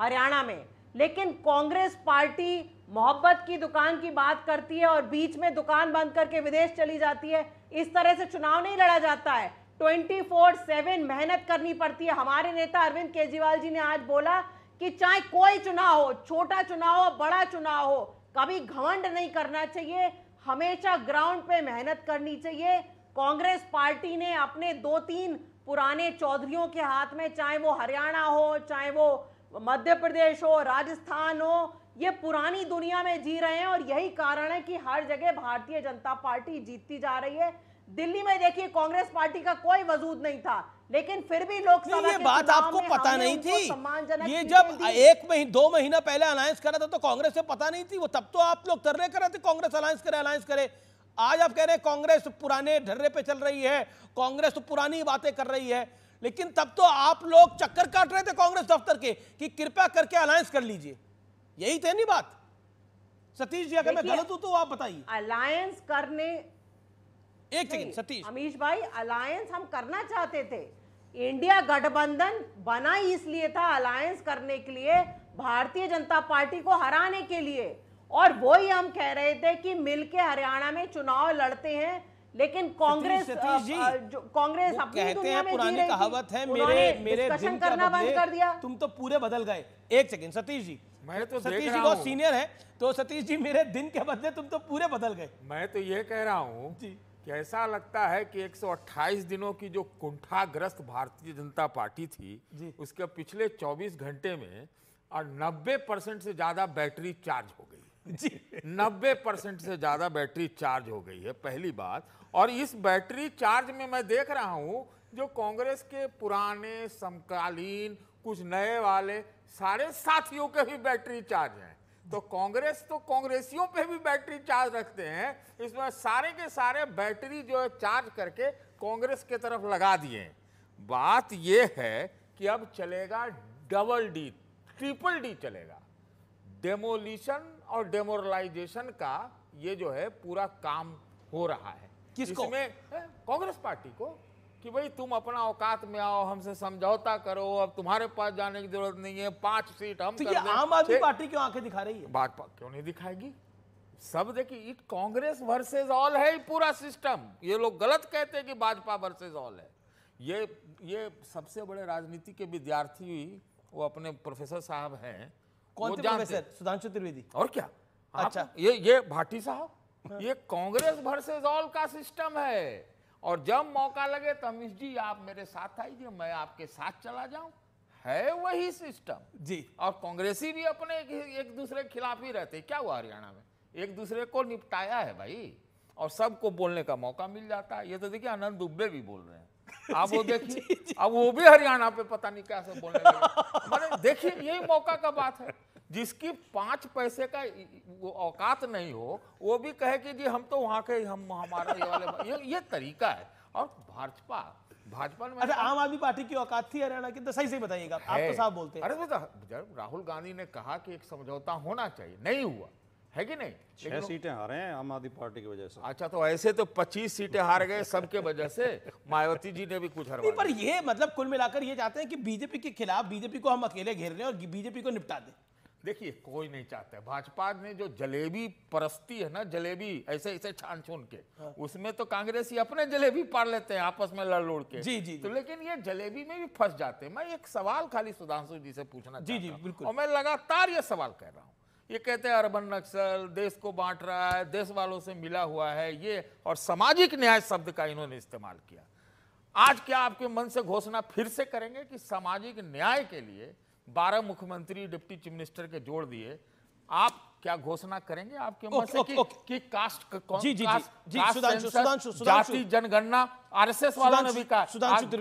हरियाणा में। लेकिन कांग्रेस पार्टी मोहब्बत की दुकान की बात करती है और बीच में दुकान बंद करके विदेश चली जाती है। इस तरह से चुनाव नहीं लड़ा जाता है। 24/7 मेहनत करनी पड़ती है। हमारे नेता अरविंद केजरीवाल जी ने आज बोला कि चाहे कोई चुनाव हो, छोटा चुनाव हो, बड़ा चुनाव हो, कभी घमंड नहीं करना चाहिए, हमेशा ग्राउंड पे मेहनत करनी चाहिए। कांग्रेस पार्टी ने अपने 2-3 पुराने चौधरियों के हाथ में, चाहे वो हरियाणा हो, चाहे वो मध्य प्रदेश हो, राजस्थान हो, ये पुरानी दुनिया में जी रहे हैं, और यही कारण है कि हर जगह भारतीय जनता पार्टी जीतती जा रही है। दिल्ली में देखिए, कांग्रेस पार्टी का कोई वजूद नहीं था, लेकिन फिर भी लोकसभा ये बात आपको पता नहीं थी। ये जब 2 महीना पहले अलायंस करा था तो कांग्रेस से पता नहीं थी। वो तब तो आप लोग तर्रे कर रहे थे कांग्रेस अलायंस करे। आज आप कह रहे हैं कांग्रेस पुराने ढर्रे पे चल रही है, कांग्रेस तो पुरानी बातें कर रही है, लेकिन तब तो आप लोग चक्कर काट रहे थे कांग्रेस दफ्तर के कि कृपया करके अलायंस कर लीजिए। यही थे नहीं बात? सतीश जी, अगर मैं गलत हूं तो आप बताइए। अलायंस करने, एक सेकंड सतीश। अमीश भाई, अलायंस हम करना चाहते थे। इंडिया गठबंधन बना ही इसलिए था, अलायंस करने के लिए, भारतीय जनता पार्टी को हराने के लिए। और वही हम कह रहे थे कि मिलके हरियाणा में चुनाव लड़ते हैं, लेकिन कांग्रेस सतीश जी, कांग्रेस वो अपनी कहते दुनिया हैं में जी पुरानी रही थी। कहावत है, उन्होंने मेरे discussion दिन के करना बंद बदले कर दिया। तुम तो पूरे बदल गए। एक सेकंड सतीश जी, मैं तो देख सतीश जी रहा बहुत हूं। सीनियर है, तो सतीश जी मेरे दिन के बदले तुम तो पूरे बदल गए। मैं तो ये कह रहा हूँ कि ऐसा लगता है कि 128 दिनों की जो कुंठाग्रस्त भारतीय जनता पार्टी थी, उसके पिछले 24 घंटे में और 90% से ज्यादा बैटरी चार्ज हो गई जी। 90% से ज्यादा बैटरी चार्ज हो गई है, पहली बात। और इस बैटरी चार्ज में मैं देख रहा हूं जो कांग्रेस के पुराने समकालीन कुछ नए वाले सारे साथियों के भी बैटरी चार्ज हैं। तो कांग्रेस तो कांग्रेसियों पे भी बैटरी चार्ज रखते हैं, इसमें सारे के सारे बैटरी जो है चार्ज करके कांग्रेस के तरफ लगा दिए। बात ये है कि अब चलेगा डबल डी, ट्रिपल डी चलेगा। डेमोलिशन और डेमोरलाइजेशन का ये जो है पूरा काम हो रहा है। किसको? इसमें कांग्रेस पार्टी को, कि भाई तुम अपना औकात में आओ, हमसे समझौता करो, अब तुम्हारे पास जाने की जरूरत नहीं है, 5 सीट हम तो कर ये दें। आम आदमी पार्टी क्यों आंखें दिखा रही है? भाजपा क्यों नहीं दिखाएगी? सब देखिए, इट कांग्रेस वर्सेस ऑल है पूरा सिस्टम। ये लोग गलत कहते हैं कि भाजपा वर्सेस ऑल है। ये सबसे बड़े राजनीति के विद्यार्थी वो अपने प्रोफेसर साहब हैं, कौन थे प्रोफेसर? सुधांशु त्रिवेदी। और क्या? अच्छा, ये भाटी साहब, ये कांग्रेस वर्सेस ऑल का सिस्टम है। और जब मौका लगे तो अमित जी आप मेरे साथ आइए, मैं आपके साथ चला जाऊं, है वही सिस्टम जी। और कांग्रेसी भी अपने एक दूसरे के खिलाफ ही रहते। क्या हुआ हरियाणा में? एक दूसरे को निपटाया है भाई, और सबको बोलने का मौका मिल जाता है। ये तो देखिए आनंद दुबे भी बोल रहे हैं, आप वो देखिए, अब वो भी हरियाणा पे पता नहीं कैसे बोलने लगे। मतलब देखिए, यही मौका का बात है। जिसकी 5 पैसे का वो औकात नहीं हो, वो भी कहे कि जी हम तो वहां के, हम हमारा ये वाले ये तरीका है। और भाजपा में अच्छा, आम आदमी पार्टी की औकात थी हरियाणा की? तो सही बताइएगा, आप तो साफ बोलते हैं। अरे जब राहुल गांधी ने कहा कि एक समझौता होना चाहिए, नहीं हुआ है कि नहीं? 6 सीटें हारे हैं आम आदमी पार्टी की वजह से। अच्छा, तो ऐसे तो 25 सीटें हार गए सबके वजह से। मायावती जी ने भी कुछ हरवा। पर ये मतलब कुल मिलाकर ये चाहते हैं कि बीजेपी के खिलाफ, बीजेपी को हम अकेले घेर रहे हैं और बीजेपी को निपटा दें। देखिए, कोई नहीं चाहता है। भाजपा ने जो जलेबी परस्ती है ना, जलेबी ऐसे ऐसे छान छून के, उसमें तो कांग्रेसी अपने जलेबी पार लेते हैं आपस में लड़ लड़ के। जी। तो लेकिन ये जलेबी में भी फंस जाते हैं। मैं एक सवाल खाली सुधांशु जी से पूछना चाहता हूं, बिल्कुल। और मैं लगातार ये सवाल कह रहा हूँ। ये कहते हैं अर्बन नक्सल देश को बांट रहा है, देश वालों से मिला हुआ है ये, और सामाजिक न्याय शब्द का इन्होंने इस्तेमाल किया। आज क्या आपके मन से घोषणा फिर से करेंगे कि सामाजिक न्याय के लिए 12 मुख्यमंत्री डिप्टी चीफ मिनिस्टर के जोड़ दिए? आप क्या घोषणा करेंगे आपके मन से कि कास्ट जाति जनगणना आरएसएस वालों ने भी कहा,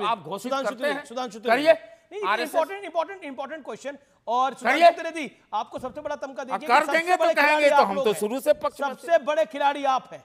आप घोषित करते हैं? करिए। Important question. और सुधांशु त्रिवेदी, आपको सबसे बड़ा तमका देखिए, कर देंगे तो कहेंगे तो हम तो शुरू से पक्ष में सबसे बड़े खिलाड़ी आप हैं।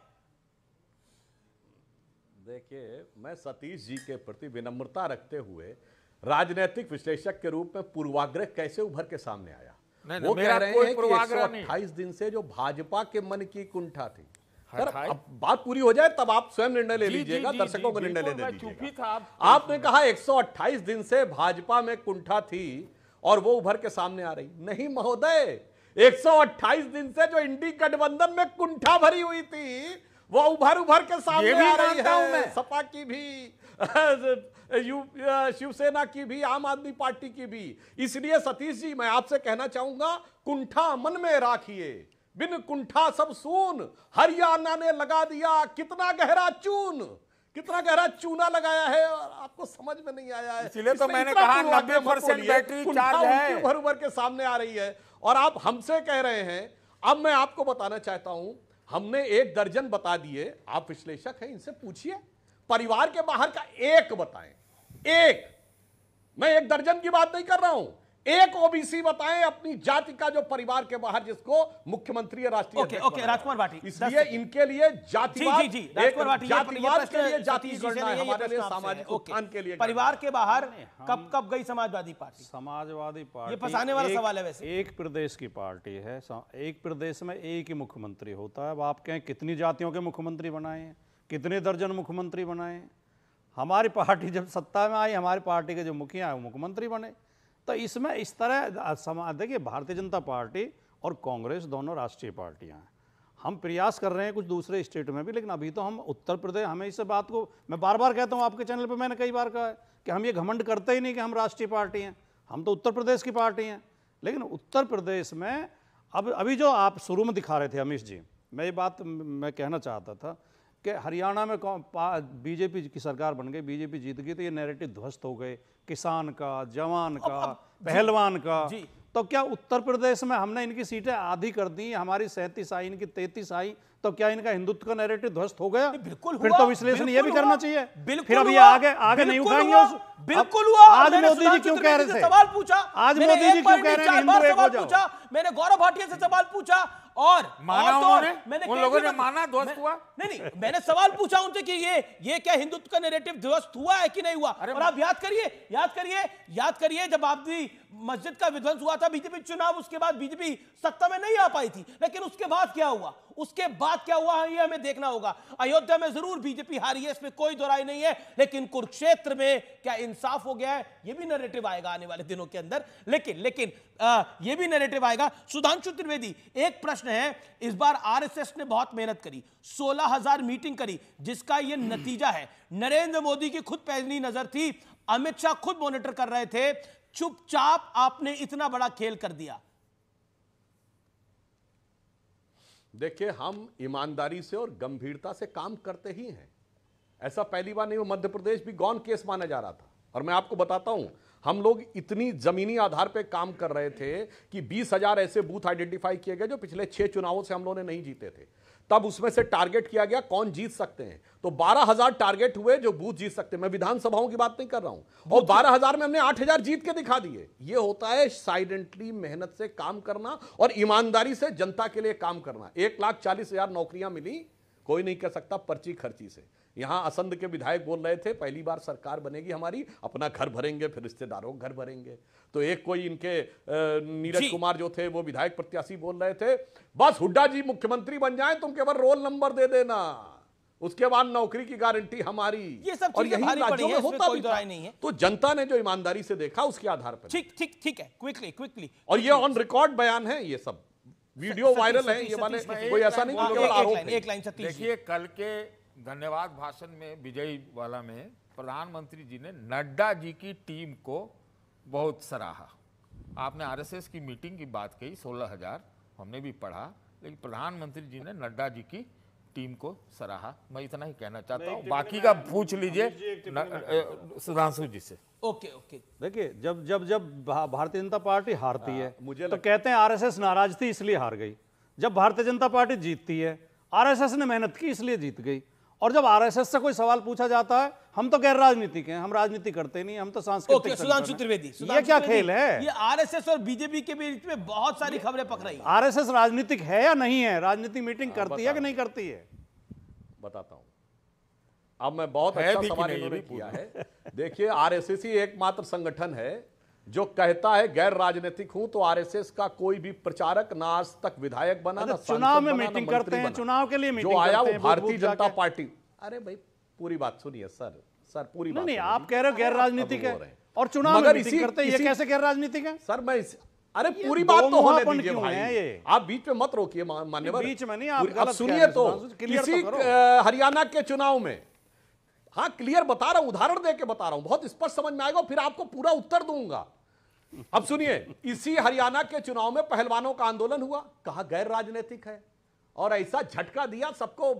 देखिए, मैं सतीश जी के प्रति विनम्रता रखते हुए राजनीतिक विश्लेषक के रूप में पूर्वाग्रह कैसे उभर के सामने आया? वो कह रहे हैं कि 128 दिन से जो भाजपा के मन की कुंठा थी। सर, अब बात पूरी हो जाए तब आप स्वयं निर्णय ले लीजिएगा, दर्शकों को निर्णय लेने दीजिएगा। आपने कहा 128 दिन से भाजपा में कुंठा थी और वो उभर के सामने आ रही। नहीं महोदय, 128 दिन से जो इंडी गठबंधन में कुंठा भरी हुई थी वो उभर के सामने आ रही है। सपा की भी, शिवसेना की भी, आम आदमी पार्टी की भी। इसलिए सतीश जी, मैं आपसे कहना चाहूंगा, कुंठा मन में राखिए, बिन कुंठा सब सून, हरियाणा ने लगा दिया कितना गहरा चून। कितना गहरा चूना लगाया है और आपको समझ में नहीं आया है। इसलिए तो मैंने कहा 90% बैटरी चार्ज है, उभर के सामने आ रही है और आप हमसे कह रहे हैं। अब मैं आपको बताना चाहता हूं, हमने 1 दर्जन बता दिए। आप विश्लेषक हैं, इनसे पूछिए, परिवार के बाहर का एक बताएं। एक, मैं 1 दर्जन की बात नहीं कर रहा हूं, एक ओबीसी बताएं अपनी जाति का जो परिवार के बाहर जिसको मुख्यमंत्री या राष्ट्रीय ओके, राजकुमार भाटी, इसलिए इनके लिए जातिवाद, जातिवाद के लिए जाति गणना है, हमारे लिए सामाजिक उत्थान के लिए। परिवार के बाहर कब गई समाजवादी पार्टी? समाजवादी पार्टी ये फंसाने वाला सवाल है। वैसे एक प्रदेश की पार्टी है, एक प्रदेश में एक ही मुख्यमंत्री होता है। अब आप कहें कितनी जातियों के मुख्यमंत्री बनाए हैं, कितने दर्जन मुख्यमंत्री बनाए? हमारी पार्टी जब सत्ता में आई, हमारी पार्टी के जो मुखिया है वो मुख्यमंत्री बने। तो इसमें इस तरह देखिए, भारतीय जनता पार्टी और कांग्रेस दोनों राष्ट्रीय पार्टियां हैं। हम प्रयास कर रहे हैं कुछ दूसरे स्टेट में भी, लेकिन अभी तो हम उत्तर प्रदेश, हमें इस बात को मैं बार बार कहता हूँ, आपके चैनल पे मैंने कई बार कहा है कि हम ये घमंड करते ही नहीं कि हम राष्ट्रीय पार्टी हैं, हम तो उत्तर प्रदेश की पार्टी हैं। लेकिन उत्तर प्रदेश में अब अभी जो आप शुरू में दिखा रहे थे अमीश जी, मैं ये बात मैं कहना चाहता था कि हरियाणा में बीजेपी की सरकार बन गई, बीजेपी जीत गई, तो ये नैरेटिव ध्वस्त हो गए, किसान का, जवान का, पहलवान का। तो क्या उत्तर प्रदेश में हमने इनकी सीटें आधी कर दी, हमारी 37 आई, इनकी 33 आई, तो क्या इनका हिंदुत्व का नैरेटिव ध्वस्त हो गया? बिल्कुल फिर तो विश्लेषण ये भी करना चाहिए। बिल्कुल फिर अब ये आगे नहीं उठाएंगे। बिल्कुल हुआ। आज मोदी जी क्यों कह रहे थे? सवाल पूछा आज मोदी जी क्यों कह रहे हैं हिंदू एक हो जाओ? मैंने गौरव भाटिया से सवाल पूछा और माना उन्होंने, उन लोगों ने माना ध्वस्त हुआ? नहीं, मैंने सवाल पूछा उनसे कि ये क्या हिंदुत्व का नैरेटिव ध्वस्त हुआ है कि नहीं हुआ? और आप याद करिए जब बाबरी मस्जिद का विध्वंस हुआ था, बीजेपी चुनाव, उसके बाद बीजेपी सत्ता में नहीं आ पाई थी, लेकिन उसके बाद क्या हुआ ये हमें देखना होगा। अयोध्या में जरूर बीजेपी हारी है, इसमें कोई दोराई नहीं है, लेकिन कुरुक्षेत्र में क्या इंसाफ हो गया है? ये भी नैरेटिव आएगा आने वाले दिनों के अंदर। लेकिन ये भी नैरेटिव आएगा। सुधांशु त्रिवेदी, एक प्रश्न है, इस बार आरएसएस ने बहुत मेहनत करी, 16,000 मीटिंग करी, जिसका ये नतीजा है। नरेंद्र मोदी की खुद पैनी नजर थी, अमित शाह खुद मॉनिटर कर रहे थे, चुपचाप आपने इतना बड़ा खेल कर दिया। देखिए, हम ईमानदारी से और गंभीरता से काम करते ही हैं। ऐसा पहली बार नहीं, वो मध्य प्रदेश भी गौन केस माना जा रहा था। और मैं आपको बताता हूं, हम लोग इतनी जमीनी आधार पे काम कर रहे थे कि 20,000 ऐसे बूथ आइडेंटिफाई किए गए जो पिछले 6 चुनावों से हम लोगों ने नहीं जीते थे। तब उसमें से टारगेट किया गया कौन जीत सकते हैं, तो 12,000 टारगेट हुए जो बूथ जीत सकते हैं। मैं विधानसभाओं की बात नहीं कर रहा हूं, और 12,000 में हमने 8,000 जीत के दिखा दिए। ये होता है साइलेंटली मेहनत से काम करना और ईमानदारी से जनता के लिए काम करना। 1,40,000 नौकरियां मिली, कोई नहीं कह सकता पर्ची खर्ची से। यहां असंध के विधायक बोल रहे थे पहली बार सरकार बनेगी हमारी, अपना घर भरेंगे, फिर रिश्तेदारों का घर भरेंगे। तो एक कोई इनके नीरज कुमार जो थे वो विधायक प्रत्याशी बोल रहे थे, बस हुड्डा जी मुख्यमंत्री बन जाए, तुम केवल रोल नंबर दे देना, उसके बाद नौकरी की गारंटी हमारी। ये सब और यही राज्यों में होता भी था। नहीं है। तो जनता ने जो ईमानदारी से देखा उसके आधार पर। ठीक है, क्विकली। और ये ऑन रिकॉर्ड बयान है, ये सब वीडियो वायरल है, ये वाले कोई ऐसा नहीं कि केवल आरोप है। एक लाइन सतीश। देखिए, कल के धन्यवाद भाषण में विजयी वाला में प्रधानमंत्री जी ने नड्डा जी की टीम को बहुत सराहा। आपने आरएसएस की मीटिंग की बात कही, 16,000 हमने भी पढ़ा, लेकिन प्रधानमंत्री जी ने नड्डा जी की टीम को सराहा। मैं इतना ही कहना चाहता हूँ, बाकी का पूछ लीजिए सुधांशु जी से। ओके। देखिए, जब भारतीय जनता पार्टी हारती है तो कहते हैं आरएसएस नाराज थी इसलिए हार गई। जब भारतीय जनता पार्टी जीतती है, आरएसएस ने मेहनत की इसलिए जीत गई। और जब आरएसएस से कोई सवाल पूछा जाता है, हम तो गैर राजनीतिक हैं, हम राजनीति करते नहीं, हम तो सांस्कृतिक। सुधांशु त्रिवेदी, ये क्या खेल है? ये आरएसएस और बीजेपी के बीच में बहुत सारी खबरें पक रही हैं। आरएसएस राजनीतिक है या नहीं है? राजनीतिक मीटिंग करती है कि नहीं करती है? बताता हूं। अब मैं बहुत अच्छा सवाल इन्होंने किया है। देखिए, आरएसएस ही एकमात्र संगठन है जो कहता है गैर राजनीतिक हूं, तो आरएसएस का कोई भी प्रचारक ना आज तक विधायक बना, ना चुनाव में मीटिंग करते हैं, चुनाव के लिए मीटिंग जो आया वो भारतीय जनता पार्टी। अरे भाई, पूरी बात सुनिए सर, पूरी बात नहीं, आप कह रहे हो गैर राजनीतिक है और चुनाव में मीटिंग करते हैं, ये कैसे गैर राजनीतिक है? सर मैं अरे पूरी बात तो होने दीजिए भाई, आप बीच में मत रोकिए मान्यवर। बीच में नहीं, आप सुनिए तो। किसी हरियाणा के चुनाव में, हाँ क्लियर बता रहा हूं, उदाहरण देके बता रहा हूं, बहुत स्पष्ट समझ में आएगा, फिर आपको पूरा उत्तर दूंगा। अब सुनिए, इसी हरियाणा के चुनाव में पहलवानों का आंदोलन हुआ, कहा गैर राजनीतिक है, और ऐसा झटका दिया सबको,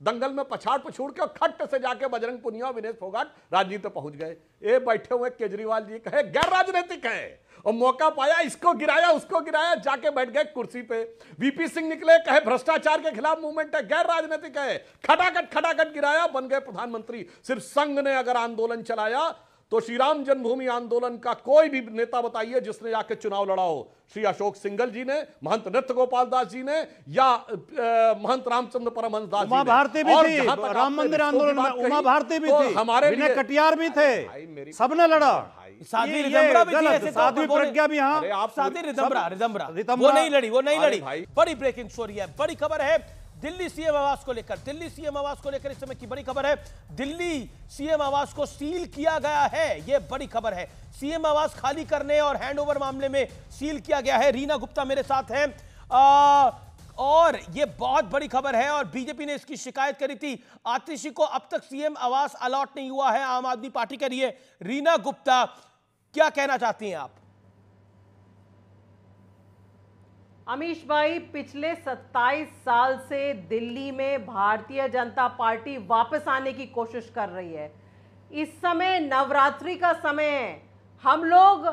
दंगल में पछाड़ पछूड़ के, खट्ट से जाके बजरंग पुनिया, विनेश फोगाट राजनीति पहुंच गए। ये बैठे हुए केजरीवाल जी कहे गैर राजनीतिक है, और मौका पाया इसको गिराया उसको गिराया, जाके बैठ गए कुर्सी पे। वीपी सिंह निकले, कहे भ्रष्टाचार के खिलाफ मूवमेंट है, गैर राजनीतिक है, खटाखट गिराया, बन गए प्रधानमंत्री। सिर्फ संघ ने अगर आंदोलन चलाया तो श्री राम जन्मभूमि आंदोलन का कोई भी नेता बताइए जिसने जाके चुनाव लड़ा हो। श्री अशोक सिंघल जी ने, महंत नृत्य गोपाल दास जी ने, या महंत रामचंद्र परमहंस दास जी ने। उमा भारती भी थी राम मंदिर आंदोलन में, उमा भारती भी थी, हमारे विनय कटियार भी थे, सबने लड़ा। साध्वी रिदम्बरा भी थी, ऐसे साध्वी प्रज्ञा भी, हाँ साध्वी रिदम्बरा वो नहीं लड़ी। बड़ी ब्रेकिंग स्टोरी है, बड़ी खबर है दिल्ली सीएम आवास को लेकर। दिल्ली सीएम आवास को लेकर इस समय की बड़ी खबर है, दिल्ली सीएम आवास को सील किया गया है, यह बड़ी खबर है। सीएम आवास खाली करने और हैंडओवर मामले में सील किया गया है। रीना गुप्ता मेरे साथ हैं। और ये बहुत बड़ी खबर है और बीजेपी ने इसकी शिकायत करी थी। आतिशी को अब तक सीएम आवास अलॉट नहीं हुआ है, आम आदमी पार्टी कर रही है। रीना गुप्ता, क्या कहना चाहती हैं आप? अमीश भाई, पिछले 27 साल से दिल्ली में भारतीय जनता पार्टी वापस आने की कोशिश कर रही है। इस समय नवरात्रि का समय है, हम लोग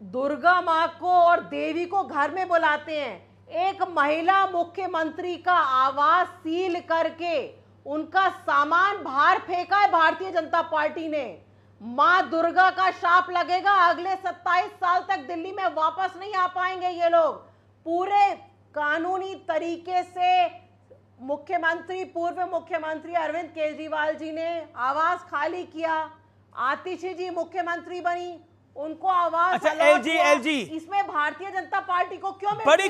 दुर्गा माँ को और देवी को घर में बुलाते हैं। एक महिला मुख्यमंत्री का आवास सील करके उनका सामान बाहर फेंका है भारतीय जनता पार्टी ने। माँ दुर्गा का शाप लगेगा, अगले 27 साल तक दिल्ली में वापस नहीं आ पाएंगे ये लोग। पूरे कानूनी तरीके से मुख्यमंत्री, पूर्व मुख्यमंत्री अरविंद केजरीवाल जी ने आवास खाली किया, आतिशी जी मुख्यमंत्री बनी, उनको आवास। अच्छा, एलजी इसमें भारतीय जनता पार्टी को क्यों? बड़ी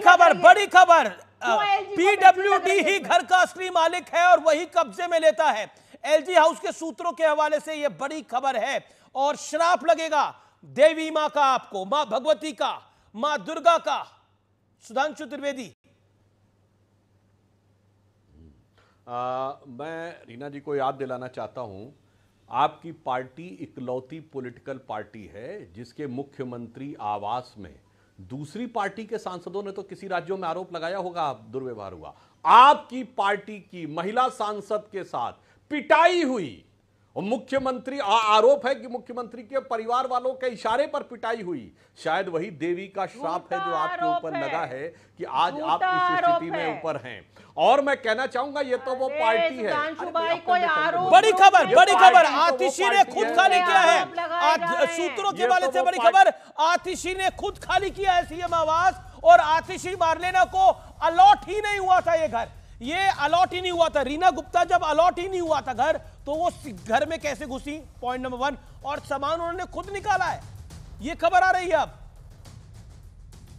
खबर पीडब्ल्यूडी ही घर का असली मालिक है और वही कब्जे में लेता है। एलजी हाउस के सूत्रों के हवाले से यह बड़ी खबर है और श्राप लगेगा देवी मां का, आपको मां भगवती का, मां दुर्गा का। सुधांशु त्रिवेदी। मैं रीना जी को याद दिलाना चाहता हूं, आपकी पार्टी इकलौती पॉलिटिकल पार्टी है जिसके मुख्यमंत्री आवास में दूसरी पार्टी के सांसदों ने तो किसी राज्यों में आरोप लगाया होगा दुर्व्यवहार हुआ। आपकी पार्टी की महिला सांसद के साथ पिटाई हुई और मुख्यमंत्री, आरोप है कि मुख्यमंत्री के परिवार वालों के इशारे पर पिटाई हुई। शायद वही देवी का श्राप है जो आपके ऊपर लगा है कि आज आप इस स्थिति में ऊपर हैं। और मैं कहना चाहूंगा ये तो वो पार्टी है। बड़ी खबर आतिशी ने खुद खाली किया है। सूत्रों के वाले से बड़ी खबर, आतिशी ने खुद खाली किया है सीएम आवास और आतिशी मार्लेना को अलॉट ही नहीं हुआ था ये घर। ये अलॉट ही नहीं हुआ था। रीना गुप्ता, जब अलॉट ही नहीं हुआ था घर, तो वो घर में कैसे घुसी? Point number 1। और सामान उन्होंने खुद निकाला है, ये खबर आ रही है अब।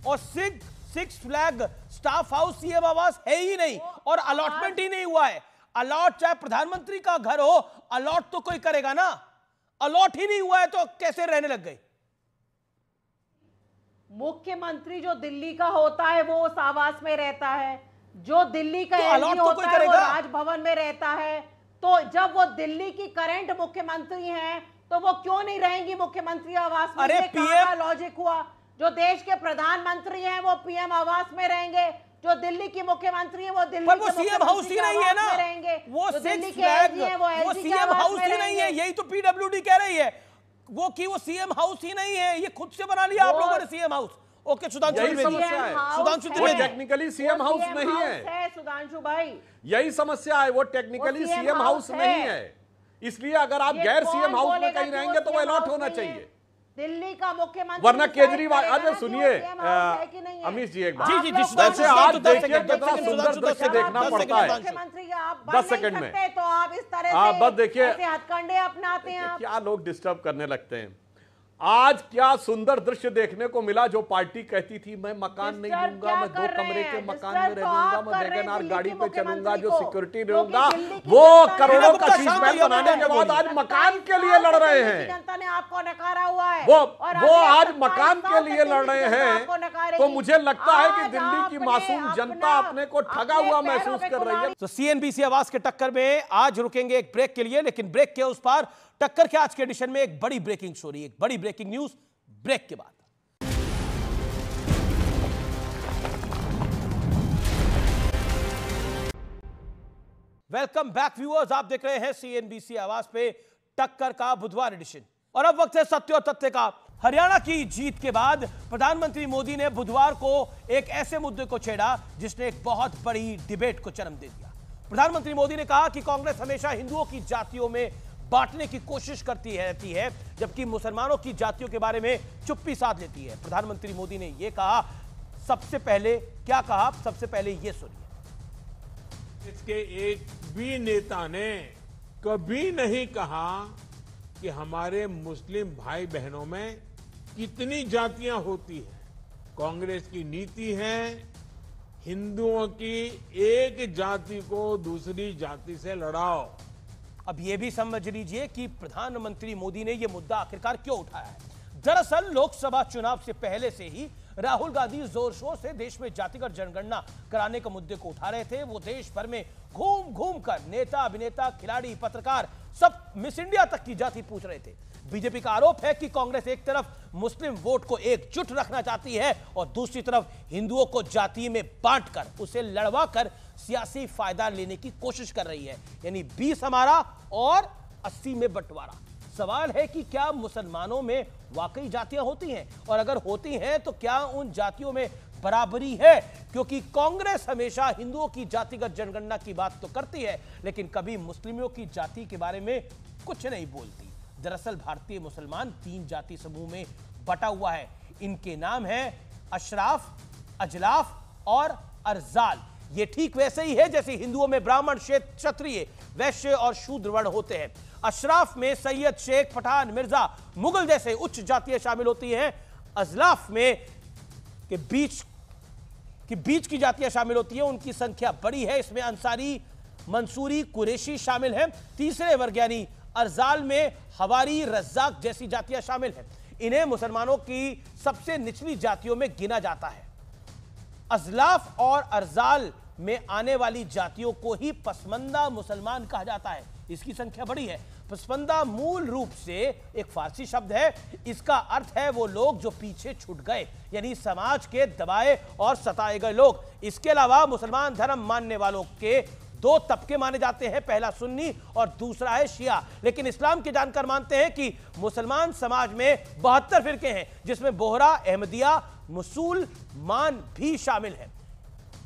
और six flag staff house CM आवास है ही नहीं और अलॉटमेंट ही नहीं हुआ है। अलॉट चाहे प्रधानमंत्री का घर हो, अलॉट तो कोई करेगा ना। अलॉट ही नहीं हुआ है तो कैसे रहने लग गई? मुख्यमंत्री जो दिल्ली का होता है वो उस आवास में रहता है, जो दिल्ली का एलजी तो होता है वो राजभवन में रहता है। तो जब वो दिल्ली की करंट मुख्यमंत्री हैं तो वो क्यों नहीं रहेंगी मुख्यमंत्री आवास में? अरे पीएम लॉजिक हुआ। जो देश के प्रधानमंत्री हैं वो पीएम आवास में रहेंगे, जो दिल्ली की मुख्यमंत्री है वो दिल्ली के सीएम हाउस ही नहीं है ना, वो दिल्ली के एलजी है वो सीएम हाउस ही नहीं है। यही तो पीडब्ल्यूडी कह रही है वो कि वो सीएम हाउस ही नहीं है, ये खुद से बना लिया आप लोगों ने CM house. Okay, Sudhanshu Trivedi, technically CM house नहीं है सुधांशु भाई, यही समस्या है। वो टेक्निकली सीएम हाउस नहीं है, इसलिए अगर आप गैर सीएम हाउस में कहीं रहेंगे तो वो अलॉट होना चाहिए। दिल्ली का मुख्यमंत्री, वरना केजरीवाल। अरे सुनिए अमीश जी, एक बार आज देखिए कितना सुंदर दृश्य देखना पड़ता है। 10 सेकंड में तो आप इस तरह बस देखिए हथकंडे अपनाते हैं। क्या लोग डिस्टर्ब करने लगते हैं। आज क्या सुंदर दृश्य देखने को मिला। जो पार्टी कहती थी मैं मकान नहीं दूंगा, मैं 2 कमरे के मकान में रहूंगा, मैं वैगनआर गाड़ी पे चलूंगा, जो सिक्योरिटी रहूंगा, वो करोड़ों का चीज महल बनाने के बाद आज मकान के लिए लड़ रहे हैं। जनता ने आपको नकारा हुआ है, वो आज मकान के लिए लड़ रहे हैं। तो मुझे लगता है कि दिल्ली की मासूम जनता अपने को ठगा हुआ महसूस कर रही है। तो सीएनबीसी आवास के टक्कर में आज रुकेंगे एक ब्रेक के लिए, लेकिन ब्रेक के उस पार टक्कर के आज के एडिशन में एक बड़ी ब्रेकिंग स्टोरी, एक बड़ी ब्रेकिंग न्यूज ब्रेक के बाद। वेलकम बैक व्यूअर्स, आप देख रहे हैं सीएनबीसी आवास पे टक्कर का बुधवार एडिशन। और अब वक्त है सत्य और तथ्य का। हरियाणा की जीत के बाद प्रधानमंत्री मोदी ने बुधवार को एक ऐसे मुद्दे को छेड़ा जिसने एक बहुत बड़ी डिबेट को जन्म दे दिया। प्रधानमंत्री मोदी ने कहा कि कांग्रेस हमेशा हिंदुओं की जातियों में बांटने की कोशिश करती रहती है, जबकि मुसलमानों की जातियों के बारे में चुप्पी साध लेती है। प्रधानमंत्री मोदी ने यह कहा, सबसे पहले क्या कहा, सबसे पहले यह सुनिए। इसके एक भी नेता ने कभी नहीं कहा कि हमारे मुस्लिम भाई बहनों में कितनी जातियां होती हैं। कांग्रेस की नीति है हिंदुओं की एक जाति को दूसरी जाति से लड़ाओ। अब यह भी समझ लीजिए कि प्रधानमंत्री मोदी ने यह मुद्दा आखिरकार क्यों उठाया है। दरअसल लोकसभा चुनाव से पहले से ही राहुल गांधी जोर शोर से देश में जातिगत जनगणना कराने के मुद्दे को उठा रहे थे। वो देश भर में घूम घूम कर नेता, अभिनेता, खिलाड़ी, पत्रकार सब मिस इंडिया तक की जाति पूछ रहे थे। बीजेपी का आरोप है कि कांग्रेस एक तरफ मुस्लिम वोट को एकजुट रखना चाहती है और दूसरी तरफ हिंदुओं को जाति में बांटकर उसे लड़वा कर सियासी फायदा लेने की कोशिश कर रही है, यानी 20 हमारा और 80 में बंटवारा। सवाल है कि क्या मुसलमानों में वाकई जातियां होती हैं, और अगर होती हैं तो क्या उन जातियों में बराबरी है? क्योंकि कांग्रेस हमेशा हिंदुओं की जातिगत जनगणना की बात तो करती है, लेकिन कभी मुस्लिमों की जाति के बारे में कुछ नहीं बोलती। दरअसल भारतीय मुसलमान 3 जाति समूह में बटा हुआ है। इनके नाम है अशराफ, अजलाफ और अरजाल। ये ठीक वैसे ही है जैसे हिंदुओं में ब्राह्मण, क्षत्रिय, वैश्य और शूद्र वर्ण होते हैं। अशराफ में सैयद, शेख, पठान, मिर्जा, मुगल जैसे उच्च जातियां शामिल होती हैं। अजलाफ में के बीच की जातियां शामिल होती हैं, उनकी संख्या बड़ी है। इसमें अंसारी, मंसूरी, कुरैशी शामिल हैं। तीसरे वर्ग यानी अरजाल में हवारी, रज्जाक जैसी जातियां शामिल हैं। इन्हें मुसलमानों की सबसे निचली जातियों में गिना जाता है। अजलाफ और अरजाल में आने वाली जातियों को ही पसमंदा मुसलमान कहा जाता है। इसकी संख्या बड़ी है। पसमंदा मूल रूप से एक फारसी शब्द है। इसका अर्थ है वो लोग जो पीछे छूट गए, यानी समाज के दबाए और सताए गए लोग। इसके अलावा मुसलमान धर्म मानने वालों के 2 तबके माने जाते हैं, पहला सुन्नी और दूसरा है शिया। लेकिन इस्लाम के जानकार मानते हैं कि मुसलमान समाज में 72 फिरके हैं, जिसमें बोहरा, अहमदिया, मुसलमान भी शामिल हैं।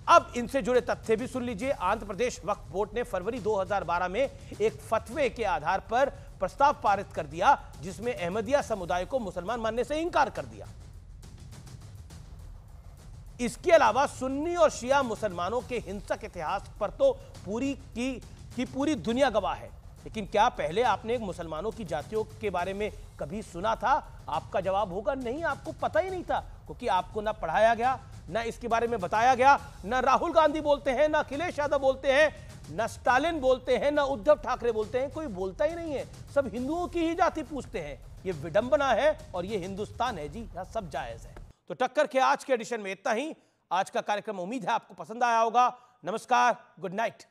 अब इनसे जुड़े तथ्य भी सुन लीजिए। आंध्र प्रदेश वक्फ बोर्ड ने फरवरी 2012 में एक फतवे के आधार पर प्रस्ताव पारित कर दिया, जिसमें अहमदिया समुदाय को मुसलमान मानने से इंकार कर दिया। इसके अलावा सुन्नी और शिया मुसलमानों के हिंसक इतिहास पर तो पूरी दुनिया गवाह है। लेकिन क्या पहले आपने मुसलमानों की जातियों के बारे में कभी सुना था? आपका जवाब होगा नहीं, आपको पता ही नहीं था, क्योंकि आपको ना पढ़ाया गया, ना इसके बारे में बताया गया। ना राहुल गांधी बोलते हैं, ना अखिलेश यादव बोलते हैं, ना स्टालिन बोलते हैं, ना उद्धव ठाकरे बोलते हैं। कोई बोलता ही नहीं है। सब हिंदुओं की ही जाति पूछते हैं। ये विडंबना है और ये हिंदुस्तान है जी, यहां सब जायज है। तो टक्कर के आज के एडिशन में इतना ही। आज का कार्यक्रम उम्मीद है आपको पसंद आया होगा। नमस्कार, गुड नाइट।